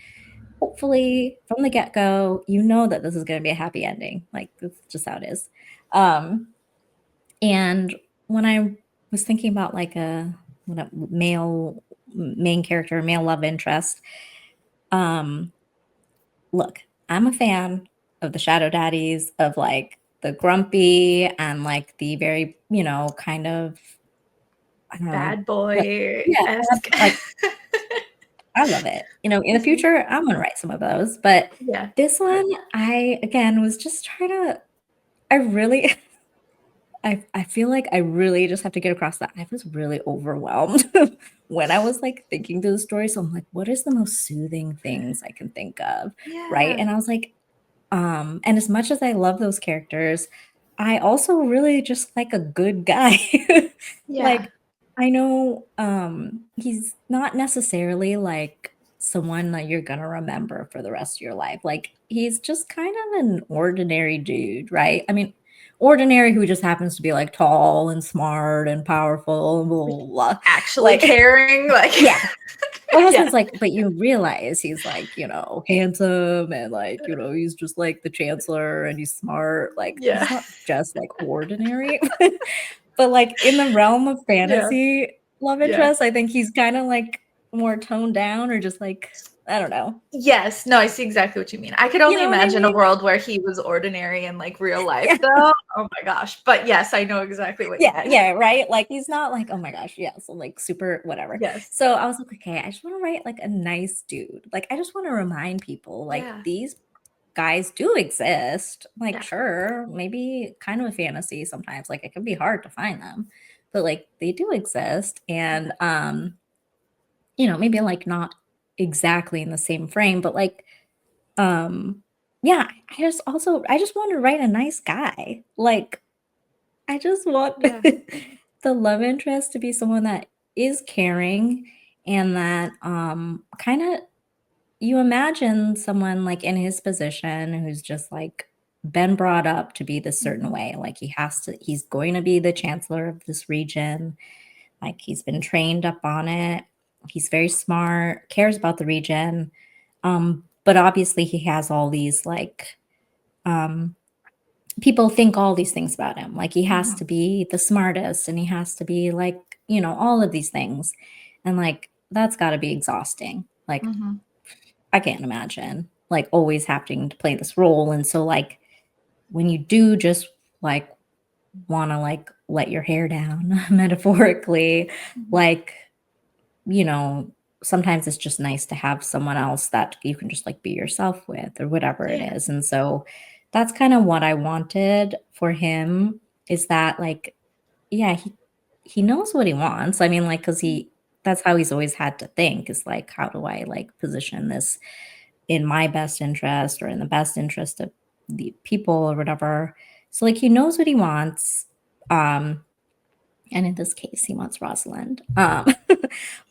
hopefully from the get-go, you know that this is going to be a happy ending. Like that's just how it is. Um, and when I was thinking about like a male main character, male love interest, um, look, I'm a fan of the shadow daddies, of like the grumpy and like the very, kind of, I don't know, bad but boy yeah, esque. like I love it. In the Mhm. future, I'm gonna write some of those, but Yeah, this one, I again was just trying to. I really I feel like I really just have to get across that I was really overwhelmed when I was, like, thinking through the story, so I'm like, "What is the most soothing things I can think of?" Right? yeah, And I was like, and as much as I love those characters, I also really just like a good guy. yeah, Like, I know, he's not necessarily, like, someone that you're gonna remember for the rest of your life, like, he's just kind of an ordinary dude, right? I mean, ordinary who just happens to be, like, tall and smart and powerful and blah, blah, blah. actually Like caring, like. yeah. My Yeah, husband's like, but you realize he's like, handsome and like, he's just like the chancellor and he's smart. Like yeah, he's not just like ordinary. But like in the realm of yeah, fantasy love yeah. interest, I think he's kind of like more toned down or just like, I don't know. Yes, no, I see exactly what you mean. I could You only know what I imagine a mean? world where he was ordinary in like real life Yeah. though. Oh my gosh. But yes, I know exactly what you Yeah, mean. yeah, right? Like he's not like, oh my gosh, yeah, so like super whatever. Yes. So I was like, okay, I just want to write like a nice dude. Like I just want to remind people like Yeah. these guys do exist. Like, Yeah. sure, maybe kind of a fantasy sometimes. Like it can be hard to find them, but like they do exist. Yeah. And maybe like not exactly in the same frame, but like um yeah, I just want to write a nice guy. Like I just want Yeah. the love interest to be someone that is caring and that kind of you imagine someone like in his position who's just like been brought up to be this certain Mhm. way. Like he's going to be the chancellor of this region. Like he's been trained up on it. He's very smart, cares about the region. But obviously he has all these like um people think all these things about him. Like he has Mhm. to be the smartest and he has to be like, all of these things. And like that's got to be exhausting. Like Mhm. I can't imagine like always having to play this role. And so like when you do just like want to like let your hair down, metaphorically. Mhm. Like, you know, sometimes it's just nice to have someone else that you can just like be yourself with or whatever it Yeah. is. And so that's kind of what I wanted for him, is that like, yeah, he knows what he wants. I mean, like, cuz Mhm. that's how he's always had to think, is like, how do I like position this in my best interest or in the best interest of the people or whatever. So like he knows what he wants. Um and in this case, he wants Rosalind.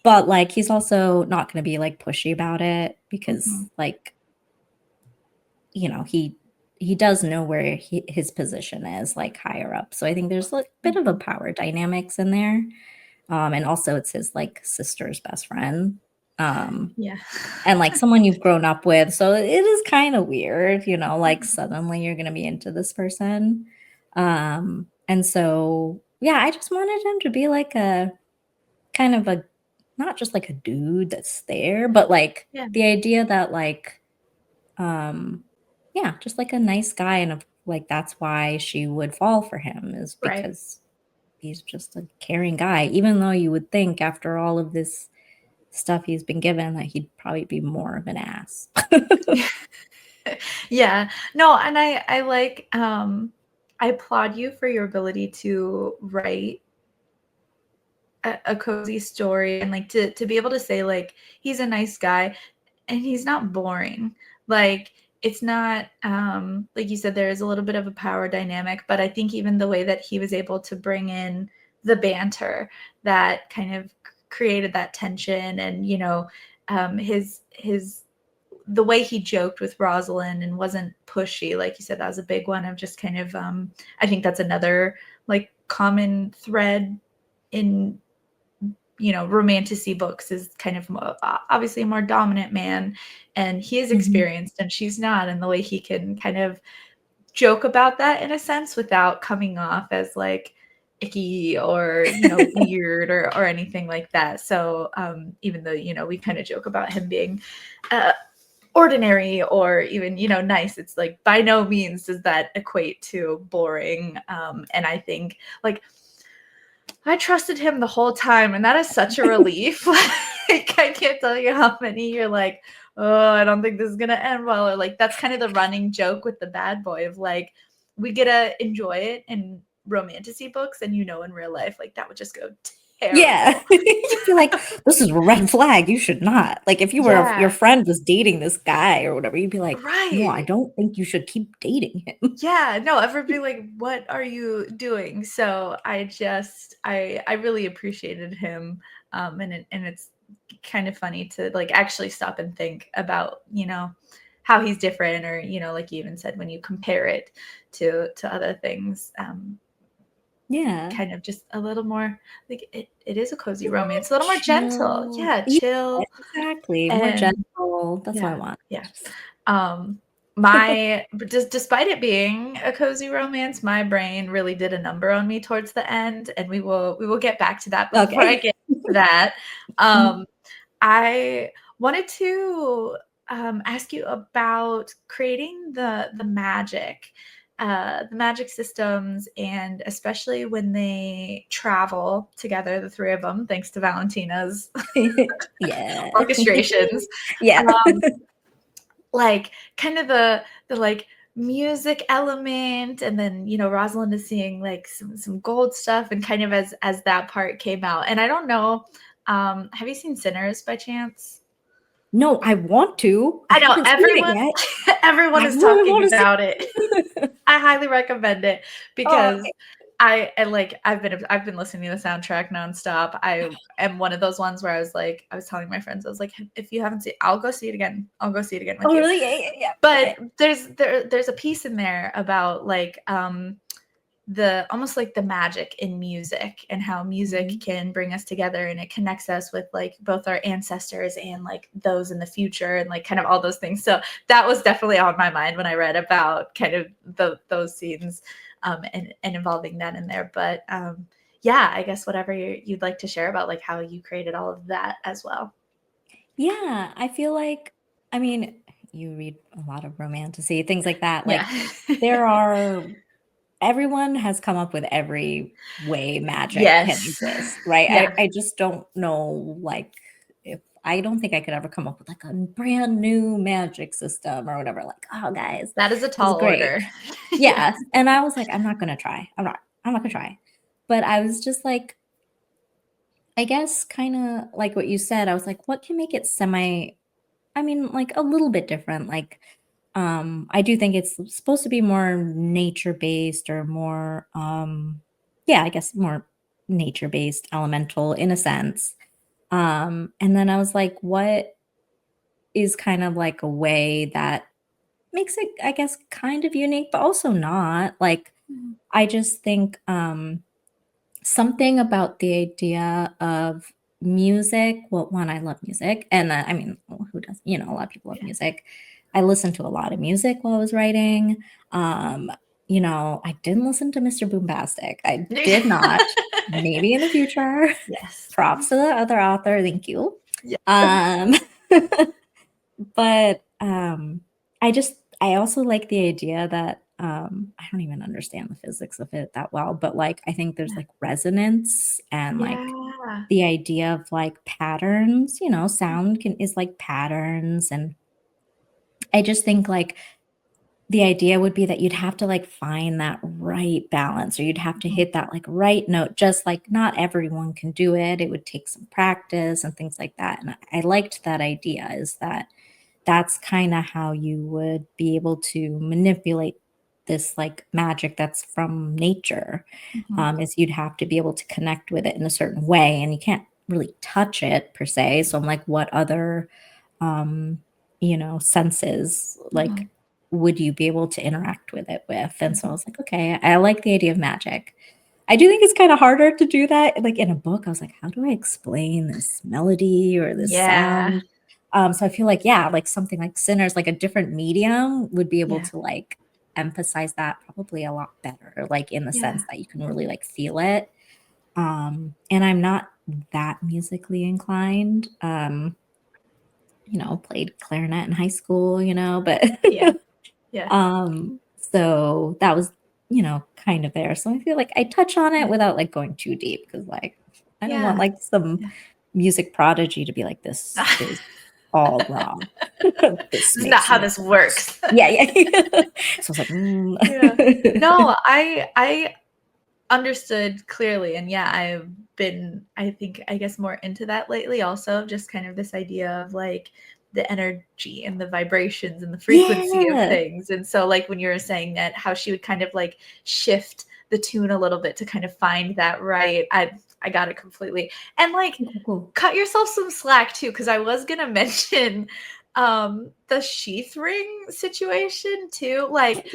But like he's also not going to be like pushy about it, because Mhm. like, he does know where his position is, like higher up. So I think there's like a bit of a Mhm. power dynamics in there. And also it's his like sister's best friend. Um Yeah. and like someone you've grown up with. So it is kind of weird, like Mhm. suddenly you're going to be into this person. And so yeah, I just wanted him to be like a kind of a, not just like a dude that's there, but like Yeah. the idea that like, um yeah, just like a nice guy, and like that's why she would fall for him, is Right. because he's just a caring guy, even though you would think after all of this stuff he's been given that he'd probably be more of an ass. Yeah. No, and I like, I applaud you for your ability to write a cozy story, and like to be able to say like he's a nice guy and he's not boring. Like it's not, like you said, there is a little bit of a power dynamic, but I think even the way that he was able to bring in the banter that kind of created that tension, and his the way he joked with Rosalind and wasn't pushy, like you said, that was a big one of just kind of, I think that's another like common thread in romantasy books, is kind of obviously a more dominant man, and he is Mhm. experienced and she's not, and the way he can kind of joke about that in a sense without coming off as like icky or weird or anything like that. So even though we kind of joke about him being uh, ordinary or even nice, it's like by no means does that equate to boring. And I think like I trusted him the whole time, and that is such a relief. Like, I can't tell you how many you're like, oh, I don't think this is gonna end well, or like that's kind of the running joke with the bad boy of like, we get to enjoy it in romantasy books, and in real life, like that would just go Yeah. terrible. You'd be like, "This is a red flag, you should not." Like, if your Yeah, friend was dating this guy or whatever, you'd be like, "No, I right. don't think you should keep dating him." Yeah, no, ever be like, "What are you doing?" So I really appreciated him, and it's kind of funny to like actually stop and think about how he's different, or like you even said, when you compare it to other things, Yeah. kind of just a little more like it is a cozy It's romance, a little more gentle, more chill. yeah, Yeah, chill, exactly, more and gentle. That's what I yeah, want. yeah. Just But despite it being a cozy romance, my brain really did a number on me towards the end, and we will get back to that. Before I Okay. get to that, Mhm. um, I wanted to ask you about creating the magic systems, and especially when they travel together, the three of them, thanks to Valentina's Yeah. orchestrations. Yeah. Um, like kind of the like music element, and then Rosalind is seeing like some gold stuff, and kind of as that part came out. And I don't know, have you seen Sinners by chance? No, I want to. I I know haven't seen it everyone yet. everyone I is really talking wanna see about it. it. I highly recommend it Oh, because okay. I've been listening to the soundtrack nonstop. I am one of those ones where I was telling my friends, I was like, if you haven't seen, I'll go see it again. I'll go see it again with Oh, you. really? Yeah, yeah, yeah. But Okay. there's a piece in there about like the almost like the magic in music, and how music Mhm. can bring us together, and it connects us with like both our ancestors and like those in the future, and like kind of all those things. So that was definitely on my mind when I read about kind of those scenes, and involving that in there. But yeah, I guess whatever you'd like to share about like how you created all of that as well. Yeah, I feel like, I mean, you read a lot of romantasy, things like that. Yeah. Like, there are everyone has come up with every way magic can Yes. exist, right? Yeah. I just don't know, like, if I don't think I could ever come up with like a brand new magic system or whatever. Like, oh, guys, That is a this is tall great. order. Yeah. Yeah. And I was like, I'm not gonna try. I'm not gonna try. But I was just like, I guess kind of like what you said, I was like, what can make it I mean, like a little bit different. Like, I do think it's supposed to be more nature based or more, yeah, I guess more nature based, elemental in a sense. And then I was like, what is kind of like a way that makes it, I guess, kind of unique, but also not. Like, Mhm. I just think something about the idea of music. Well, one, I love music. And I mean, well, who doesn't? You know, a lot of people love Yeah. music. I listened to a lot of music while I was writing. Um, you know, I didn't listen to Mr. Boombastic. I did not. Maybe in the future. Yes. Props to the other author. Thank you. Yeah. Um, but I also like the idea that I don't even understand the physics of it that well, but like I think there's like resonance and like Yeah. the idea of like patterns, you know, sound can is like patterns. And I just think like the idea would be that you'd have to like find that right balance, or you'd have to Mhm. hit that like right note. Just like not everyone can do it. It would take some practice and things like that. And I liked that idea, is that that's kind of how you would be able to manipulate this like magic that's from nature. Mhm. Is you'd have to be able to connect with it in a certain way, and you can't really touch it per se. So I'm like, what other um you know, senses like Mhm. would you be able to interact with it with? And so I was like, okay, I like the idea of magic. I do think it's kind of harder to do that like in a book. I was like, how do I explain this melody or this Yeah. sound? So I feel like, yeah, like something like Sinners, like a different medium would be able Yeah. to like emphasize that probably a lot better, like in the Yeah. sense that you can really like feel it. And I'm not that musically inclined. You know, played clarinet in high school, you know, but Yeah. Yeah. so that was, you know, kind of there. So I feel like I touch on it Yeah. without like going too deep, because like I don't want Yeah. like some Yeah. music prodigy to be like, this is all wrong. This This is not makes how no this sense. works. Yeah, yeah. So I was like, Yeah. No, I understood clearly. And yeah, I've been, I think, I guess more into that lately also, just kind of this idea of like the energy and the vibrations and the frequency of yeah. things. And so like when you were saying that, how she would kind of like shift the tune a little bit to kind of find that right. I got it completely. And like Cool, cool. cut yourself some slack too, because I was gonna mention the sheath ring situation too. Like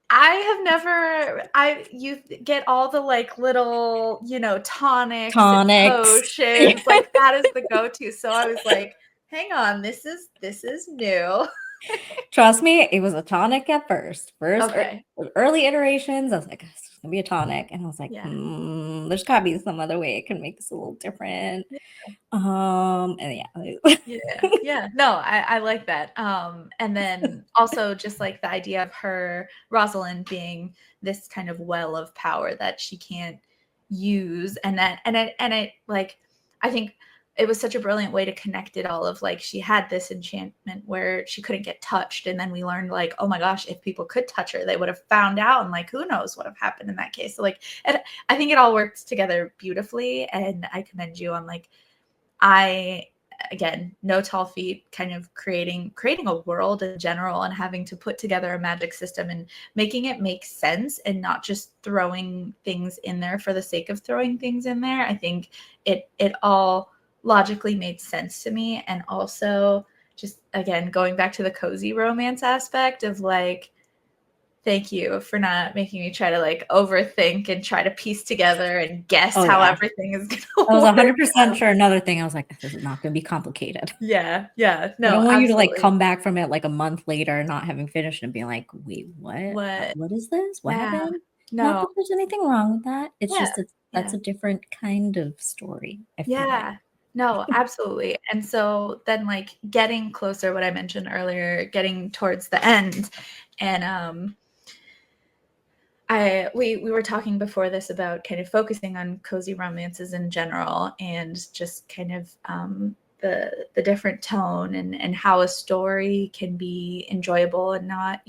I have never you get all the like little, you know, tonics and Tonics. potions. Like that is the go-to. So I was like, hang on, this is new. Trust me, it was a tonic at first. Okay. Early iterations, I was like, it's gonna be a tonic, and I was like, Yeah. there's gotta be some other way it can make this a little different. Yeah. And yeah, Yeah. Yeah. No, I like that. And then also just like the idea of her, Rosalind, being this kind of well of power that she can't use. And it like I think it was such a brilliant way to connect it all of like she had this enchantment where she couldn't get touched. And then we learned like, oh my gosh, if people could touch her, they would have found out, and like who knows what have happened in that case. So like I think it all works together beautifully. And I commend you on like I again, no tall feet, kind of creating a world in general and having to put together a magic system and making it make sense and not just throwing things in there for the sake of throwing things in there. I think it all logically made sense to me. And also just again going back to the cozy romance aspect of like, thank you for not making me try to like overthink and try to piece together and guess oh how yeah, everything is I was gonna work. 100% sure. Another thing, I was like, this is not gonna be complicated. Yeah, yeah. I No, don't want you to like absolutely. come back from it like a month later not having finished and being like, wait, what? What What is this? What Yeah. happened? Not No. that there's anything wrong with that. It's Yeah, just that's yeah, a different kind of story, I feel like. yeah. No, absolutely. And so then, like, getting closer, what I mentioned earlier, getting towards the end, and, We were talking before this about kind of focusing on cozy romances in general, and just kind of the different tone, and how a story can be enjoyable and not,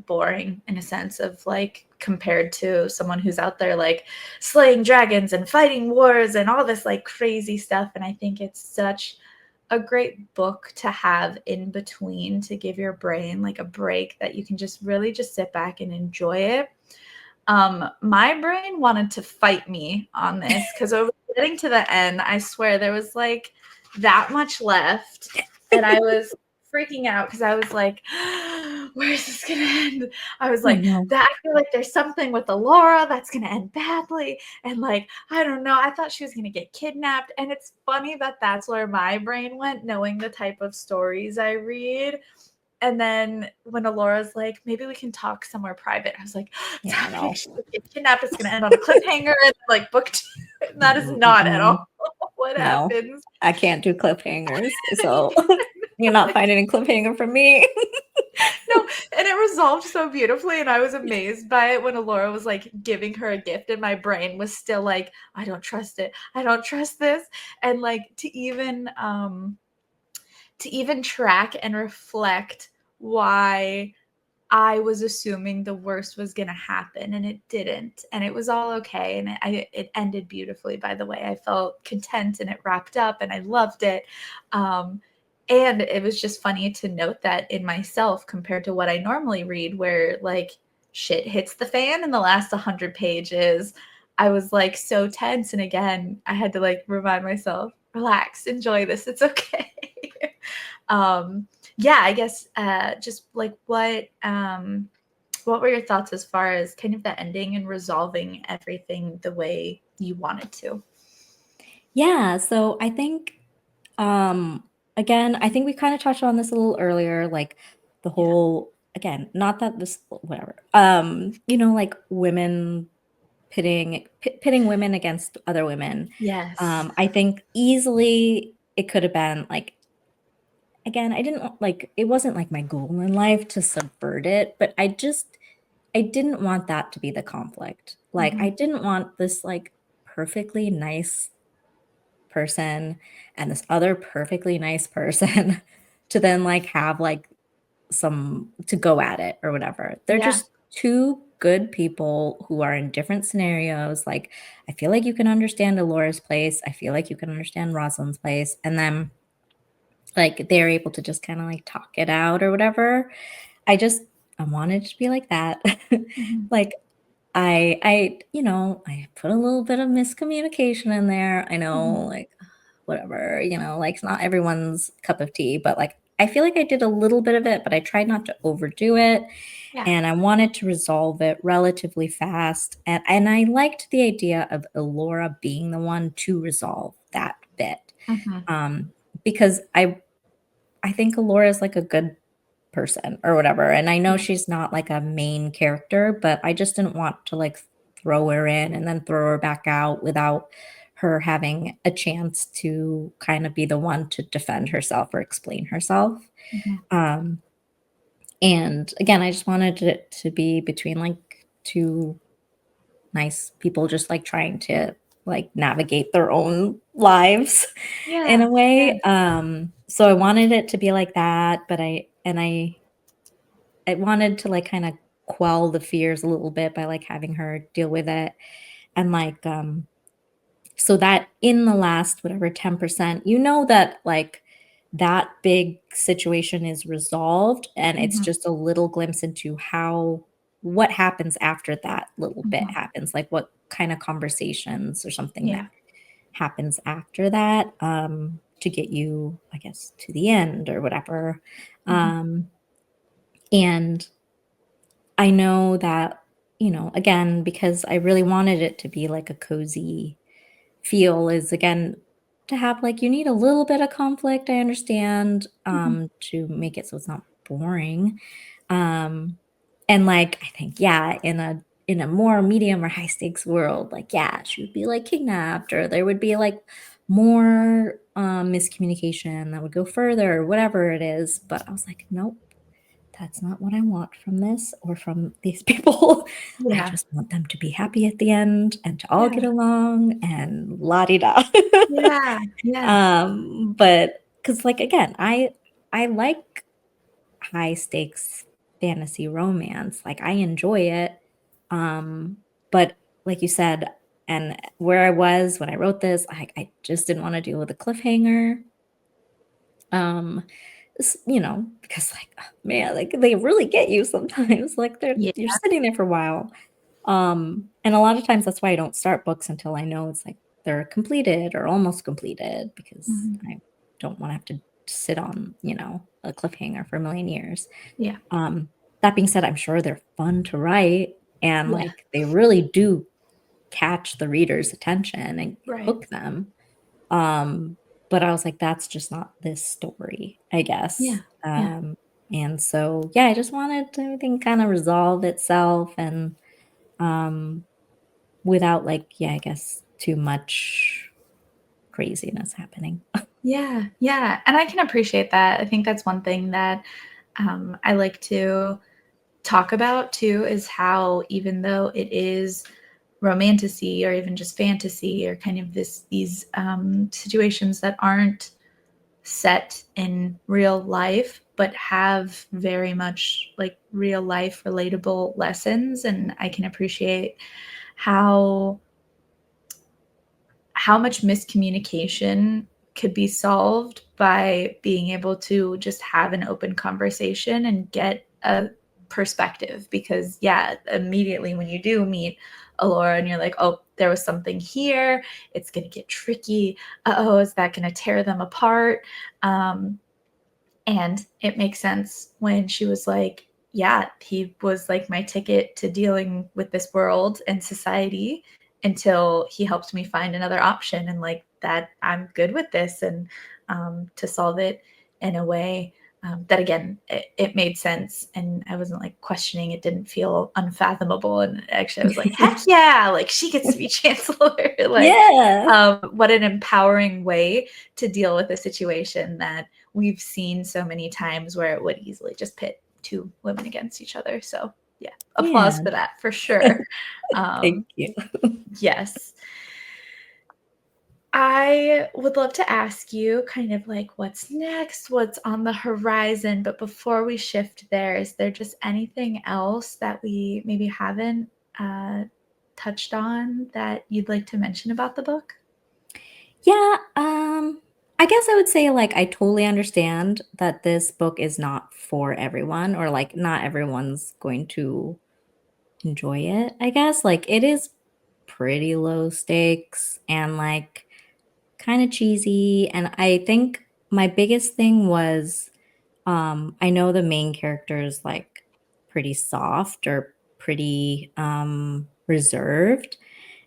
boring, in a sense of like, compared to someone who's out there like slaying dragons and fighting wars and all this like crazy stuff. And I think it's such a great book to have in between, to give your brain like a break that you can just really just sit back and enjoy it. My brain wanted to fight me on this because I was getting to the end. I swear there was like that much left, and I was freaking out because I was like, "Where's this gonna end?" I was Oh like, no. "That I feel like there's something with Alora that's gonna end badly," and like I don't know. I thought she was gonna get kidnapped, and it's funny that that's where my brain went, knowing the type of stories I read. And then when Alora's like, maybe we can talk somewhere private, I was like, it's Yeah, happening. no. She's gonna get kidnapped. It's gonna end on a cliffhanger, and like book two. And that is not at Mm-mm. all what No, happens. I can't do cliffhangers. So you're not Like, finding a cliffhanger from me. no, and it resolved so beautifully, and I was amazed by it when Alora was like giving her a gift, and my brain was still like, I don't trust it. I don't trust this. And like to even track and reflect why I was assuming the worst was going to happen, and it didn't. And it was all okay. And it ended beautifully, by the way. I felt content, and it wrapped up, and I loved it. And it was just funny to note that in myself, compared to what I normally read, where like shit hits the fan in the last 100 pages. I was like so tense. And again, I had to like remind myself, relax, enjoy this. It's okay. um, yeah, I guess just like what were your thoughts as far as kind of the ending and resolving everything the way you wanted to? Yeah, so I think again, I think we kind of touched on this a little earlier, like the Yeah. whole again, not that this whatever. Like women pitting women against other women. Yes. I think easily it could have been like again, I didn't like it wasn't like my goal in life to subvert it, but I didn't want that to be the conflict. Like I Mm-hmm. didn't want this like perfectly nice person and this other perfectly nice person to then like have like some to go at it or whatever. They're Yeah. just two good people who are in different scenarios. Like I feel like you can understand Alora's place. I feel like you can understand Rosalind's place. And then like they're able to just kind of like talk it out or whatever. I just I wanted it to be like that. Mm-hmm. Like I put a little bit of miscommunication in there. I know, Mm-hmm. like, whatever, like it's not everyone's cup of tea, but like I feel like I did a little bit of it, but I tried not to overdo it. Yeah. And I wanted to resolve it relatively fast. And I liked the idea of Elora being the one to resolve that bit. Mm-hmm. Um, because I think Elora is like a good person or whatever. And I know Yeah. she's not like a main character, but I just didn't want to like throw her in and then throw her back out without her having a chance to kind of be the one to defend herself or explain herself. Mm-hmm. Um, and again, I just wanted it to be between like two nice people just like trying to like navigate their own lives in Yeah. a Yeah. way. So I wanted it to be like that, but I wanted to like kind of quell the fears a little bit by like having her deal with it. And like so that in the last whatever 10%, that like that big situation is resolved and it's Mm-hmm. just a little glimpse into how what happens after that little bit Mm-hmm. happens, like what kind of conversations or something that Yeah. happens after that, to get you, I guess, to the end or whatever. Mm-hmm. And I know that, again, because I really wanted it to be like a cozy feel, is again to have like you need a little bit of conflict, I understand, Mm-hmm. to make it so it's not boring. Um and like I think, yeah, in a more medium or high stakes world, like yeah, she would be like kidnapped or there would be like more miscommunication that would go further, whatever it is. But I was like, nope, that's not what I want from this or from these people. I Yeah. just want them to be happy at the end and to all get Yeah. along and la di da. Yeah. Yeah. But because, like, again, I like high stakes fantasy romance. Like, I enjoy it. Um, but like you said, and where I was when I wrote this, I just didn't want to deal with a cliffhanger. Um, because, like, man, like, they really get you sometimes. Like, Yeah. you're sitting there for a while. And a lot of times that's why I don't start books until I know it's like they're completed or almost completed, because Mhm. I don't want to have to sit on, a cliffhanger for a million years. Yeah. Um, that being said, I'm sure they're fun to write, and Yeah. like they really do catch the reader's attention and Right. hook them. Um, but I was like, that's just not this story, I guess. Yeah. Yeah. And so, yeah, I just wanted everything kind of resolve itself, and um, without, like, yeah, I guess too much craziness happening. Yeah. Yeah. And I can appreciate that. I think that's one thing that I like to talk about too, is how even though it is romantasy or even just fantasy or kind of these situations that aren't set in real life but have very much like real life relatable lessons, and I can appreciate how much miscommunication could be solved by being able to just have an open conversation and get a perspective. Because yeah, immediately when you do meet Alora and you're like, oh, there was something here, it's going to get tricky, oh, is that going to tear them apart? And it makes sense when she was like, yeah, he was like my ticket to dealing with this world and society until he helped me find another option. And like that, I'm good with this. And to solve it in a way that, again, it made sense. And I wasn't like questioning, it didn't feel unfathomable. And actually, I was like, heck yeah, like she gets to be chancellor. Like, Yeah. what an empowering way to deal with a situation that we've seen so many times where it would easily just pit two women against each other. So yeah, applause Yeah. for that for sure. Thank Um, you. yes. I would love to ask you kind of like what's next, what's on the horizon. But before we shift there, is there just anything else that we maybe haven't uh, touched on that you'd like to mention about the book? Yeah, I guess I would say, like, I totally understand that this book is not for everyone, or like not everyone's going to enjoy it, I guess. Like, it is pretty low stakes and like kind of cheesy. And I think my biggest thing was, I know the main character is like pretty soft or pretty reserved.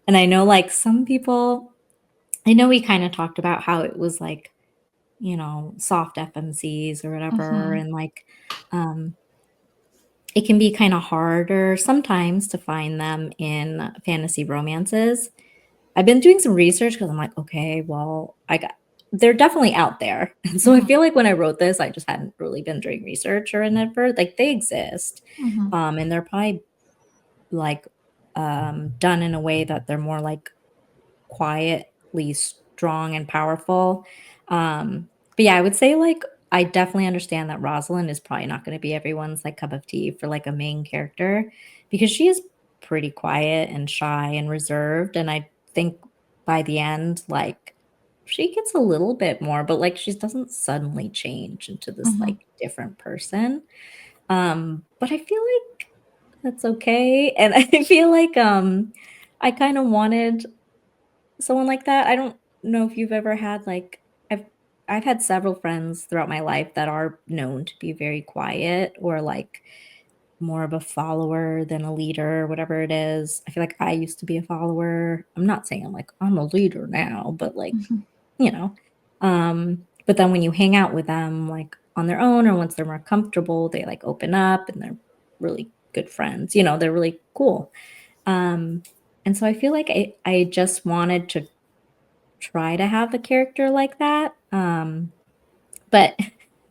And I know, like, some people, I know we kind of talked about how it was like, soft FMCs or whatever. Mm-hmm. And like, um, it can be kind of harder sometimes to find them in fantasy romances. I've been doing some research because I'm like, okay, well, they're definitely out there. And so I Mm-hmm. feel like when I wrote this, I just hadn't really been doing research or whatever. Like, they exist. Mm-hmm. And they're probably like done in a way that they're more like quietly strong and powerful. But yeah, I would say, like, I definitely understand that Rosalind is probably not going to be everyone's like cup of tea for like a main character, because she is pretty quiet and shy and reserved. And I think by the end, like, she gets a little bit more, but like she doesn't suddenly change into this Mm-hmm. like different person. But I feel like that's okay. And I feel like I kind of wanted someone like that. I don't know if you've ever had, like, I've had several friends throughout my life that are known to be very quiet, or like more of a follower than a leader, whatever it is. I feel like I used to be a follower. I'm not saying I'm a leader now, but like, Mm-hmm. you know. But then when you hang out with them like on their own, or once they're more comfortable, they like open up and they're really good friends. They're really cool. Um, and so I feel like I just wanted to try to have a character like that. But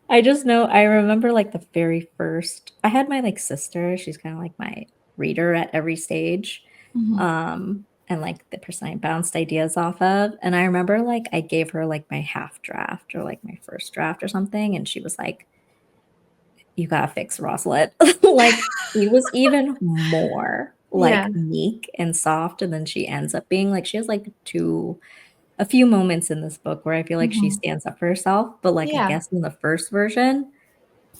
I just know I remember, like, the very first I had my, like, sister, she's kinda like my reader at every stage, Mhm. and, like, the person I bounced ideas off of, and I remember, like, I gave her, like, my half draft or, like, my first draft or something, and she was like, "You gotta fix Rosalind." Like, he was even more, Yeah. like, meek and soft, and then she ends up being like she has, like, 2 a few moments in this book where I feel like she Mhm. stands up for herself, but, like, I Yeah. guess in the first version,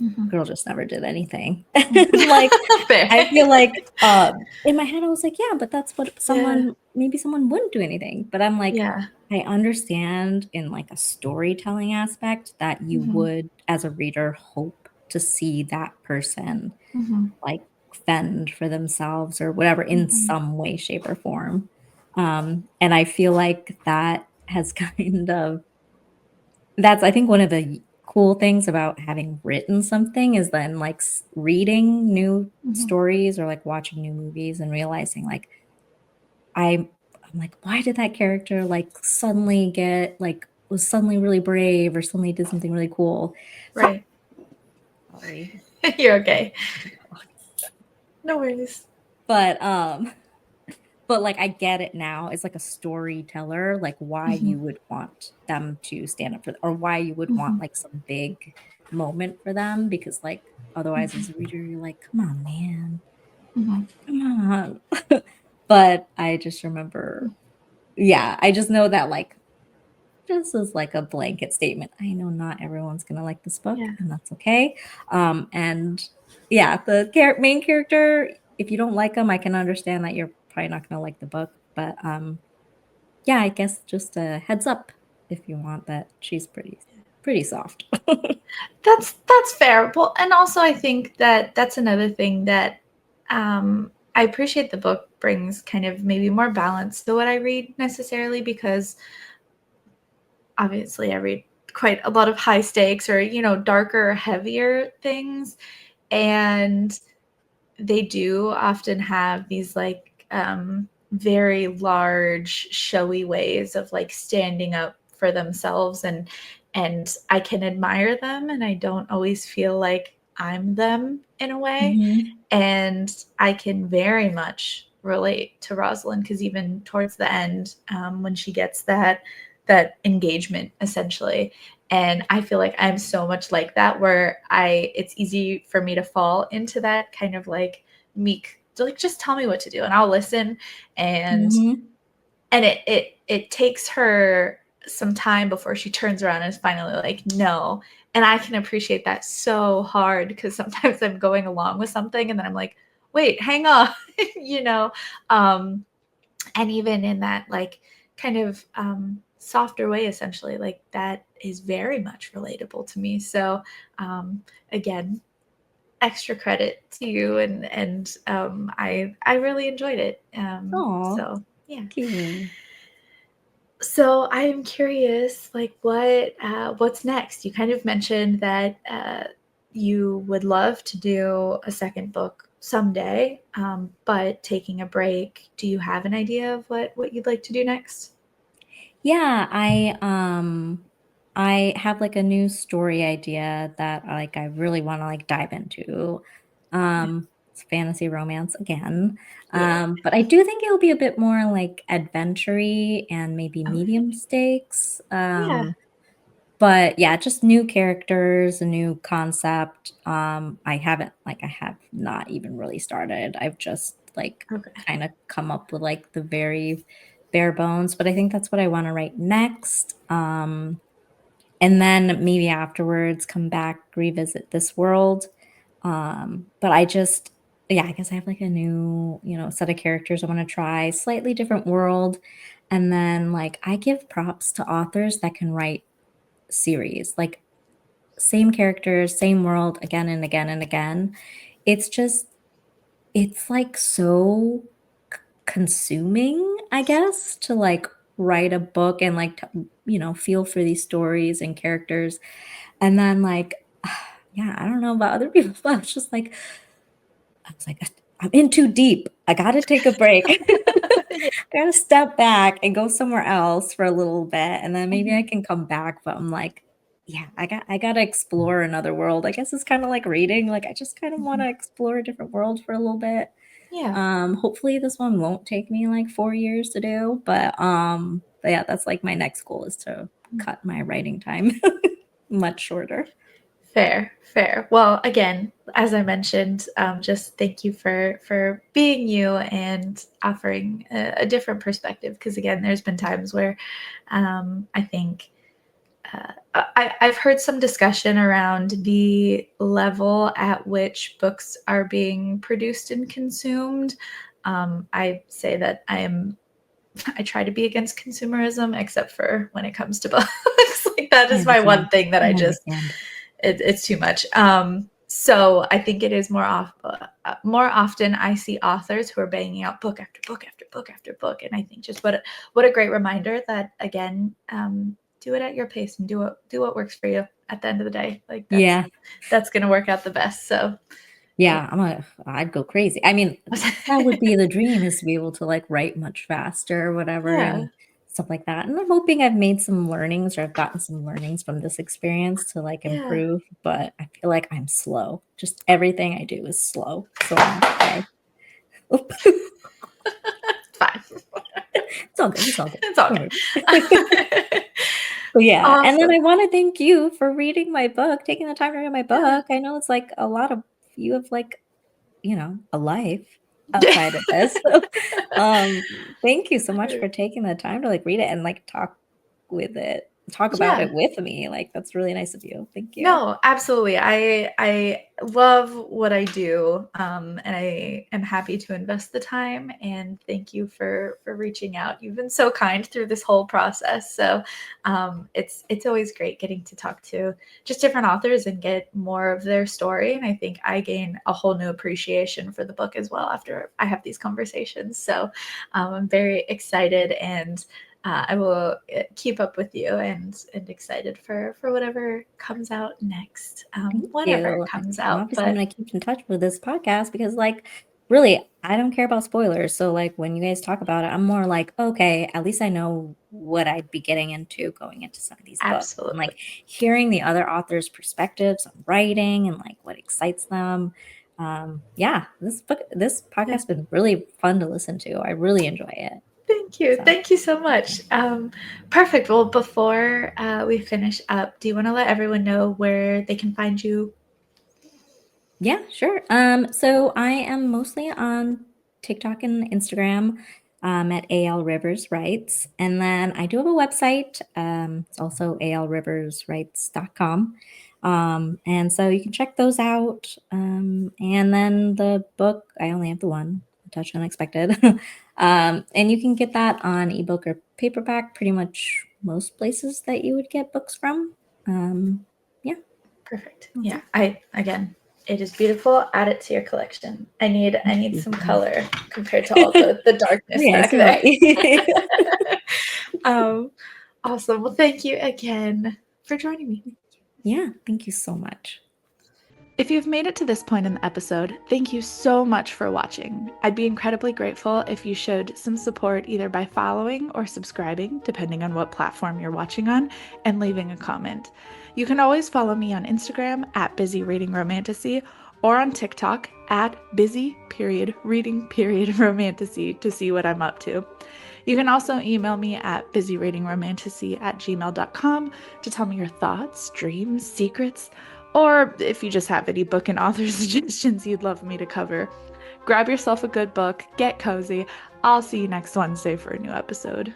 Mhm. girl just never did anything. Mhm. Like, Fair. I feel like, in my head, I was like, "Yeah, but that's what Yeah. someone wouldn't do anything." But I'm like, Yeah. I understand in, like, a storytelling aspect that you Mhm. would, as a reader, hope to see that person, Mhm. like, fend for themselves or whatever in Mhm. some way, shape, or form. And I feel like that has kind of that's I think one of the cool things about having written something is then, like, reading new Mhm. stories or, like, watching new movies and realizing, like, I'm I'm like, "Why did that character, like, suddenly get like, was suddenly really brave or suddenly did something really cool?" Right. Sorry. You're okay. No worries. But, but, like, I get it now as, like, a storyteller, like, why Mhm. you would want them to stand up for or why you would want, Mhm. like, some big moment for them because, like, otherwise, as a Mhm. reader, you're like, "Come on, man. Mhm. Come on." But I just remember yeah, I just know that, like, this is like a blanket statement. I know not everyone's gonna like this book, Yeah. and that's okay. And yeah, the main character, if you don't like him, I can understand that you're probably not gonna like the book. But yeah, I guess just a heads up if you want that she's pretty soft. That's fair. Well, and also I think that that's another thing that I appreciate the book brings kind of maybe more balance to what I read necessarily because obviously I read quite a lot of high stakes or darker, heavier things, and they do often have these like very large showy ways of like standing up for themselves, and I can admire them and I don't always feel like I'm them in a way, Mhm. and I can very much relate to Rosalind because even towards the end, when she gets that engagement essentially, and I feel like I'm so much like that where I it's easy for me to fall into that kind of like meek, like just tell me what to do and I'll listen, and Mhm. it takes her some time before she turns around and is finally like no, and I can appreciate that so hard because sometimes I'm going along with something and then I'm like wait hang on you know um and even in that like kind of softer way essentially like that is very much relatable to me, so um again extra credit to you, and I really enjoyed it. Aw, So yeah. thank you. So I am curious, like what's next? You kind of mentioned that you would love to do a second book someday, but taking a break. Do you have an idea of what you'd like to do next? Yeah, I have like a new story idea that like I really want to like dive into. Yeah. It's fantasy romance again. Yeah. But I do think it'll be a bit more like adventure-y and maybe Okay. medium stakes. Yeah. But yeah, just new characters, a new concept. I have not even really started. I've just like Okay. kind of come up with like the very bare bones, but I think that's what I want to write next. And then maybe afterwards come back, revisit this world. But I just yeah, I guess I have like a new, set of characters I want to try, slightly different world. And then like I give props to authors that can write series. Like same characters, same world again and again and again. It's just it's like so consuming, I guess, to like write a book and like feel for these stories and characters. And then like yeah, I don't know about other people, but I was like I'm in too deep. I got to take a break. Yeah. I got to step back and go somewhere else for a little bit and then maybe I Mhm. can come back, but I'm like yeah, I gotta explore another world. I guess it's kind of like reading. Like I just kind of want Mhm. to explore a different world for a little bit. Yeah. Hopefully this one won't take me like 4 years to do, but yeah, that's like my next goal is to cut my writing time much shorter. Fair, fair. Well, again, as I mentioned, just thank you for being you and offering a different perspective. Because again, there's been times where I think I've heard some discussion around the level at which books are being produced and consumed. I say that I try to be against consumerism, except for when it comes to books. Like that I is my one understand. thing that I I just understand. it's too much. So I think it is more often I see authors who are banging out book after book after book after book, and I think just what a great reminder that again, do it at your pace and do what works for you. At the end of the day, like Yeah. that's gonna work out the best. So yeah, Yeah, I'd go crazy. I mean, that would be the dream is to be able to like write much faster or whatever yeah, and stuff like that. And I'm hoping I've made some learnings or I've gotten some learnings from this experience to like yeah, improve, but I feel like I'm slow. Just everything I do is slow. So I'm okay. it's fine. It's all good. It's all good. It's all Don't worry. good. So yeah, and then Awesome. I want to thank you for reading my book, taking the time to read my Yeah. book. I know it's like a lot of you have like a life outside of this. So, um, thank you so much for taking the time to like read it and like talk about Yeah. it with me. Like that's really nice of you. Thank you. No, absolutely. I love what I do, and I am happy to invest the time. And thank you for reaching out. You've been so kind through this whole process. So it's always great getting to talk to just different authors and get more of their story. And I think I gain a whole new appreciation for the book as well after I have these conversations. So I'm very excited and I will keep up with you and excited for whatever comes out next, Thank whenever it you. comes And out. obviously, I'm But gonna keep in touch with this podcast because, like, really, I don't care about spoilers. So, like, when you guys talk about it, I'm more like, okay, at least I know what I'd be getting into going into some of these books. And absolutely, like hearing the other authors' perspectives on writing and like what excites them. Yeah, this podcast yeah. has been really fun to listen to. I really enjoy it. So. Thank you so much. Perfect. Well, before we finish up, do you want to let everyone know where they can find you? Yeah, sure. So I am mostly on TikTok and Instagram at AL Rivers Writes. And then I do have a website. It's also alriverswrites.com. And so you can check those out. And then the book, I only have the one, A Touch Unexpected. And you can get that on ebook or paperback, pretty much most places that you would get books from. Yeah, Perfect. that's Yeah. it. I again, it is beautiful. Add it to your collection. I need some color compared to all the darkness Yes, back you're there. right. um, awesome. Well, thank you again for joining me. Yeah, thank you so much. If you've made it to this point in the episode, thank you so much for watching. I'd be incredibly grateful if you showed some support either by following or subscribing, depending on what platform you're watching on, and leaving a comment. You can always follow me on Instagram at Busy Reading Romantasy or on TikTok at busy reading romantasy to see what I'm up to. You can also email me at busyreadingromantasy@gmail.com to tell me your thoughts, dreams, secrets, or if you just have any book and author suggestions you'd love me to cover. Grab yourself a good book, get cozy. I'll see you next Wednesday for a new episode.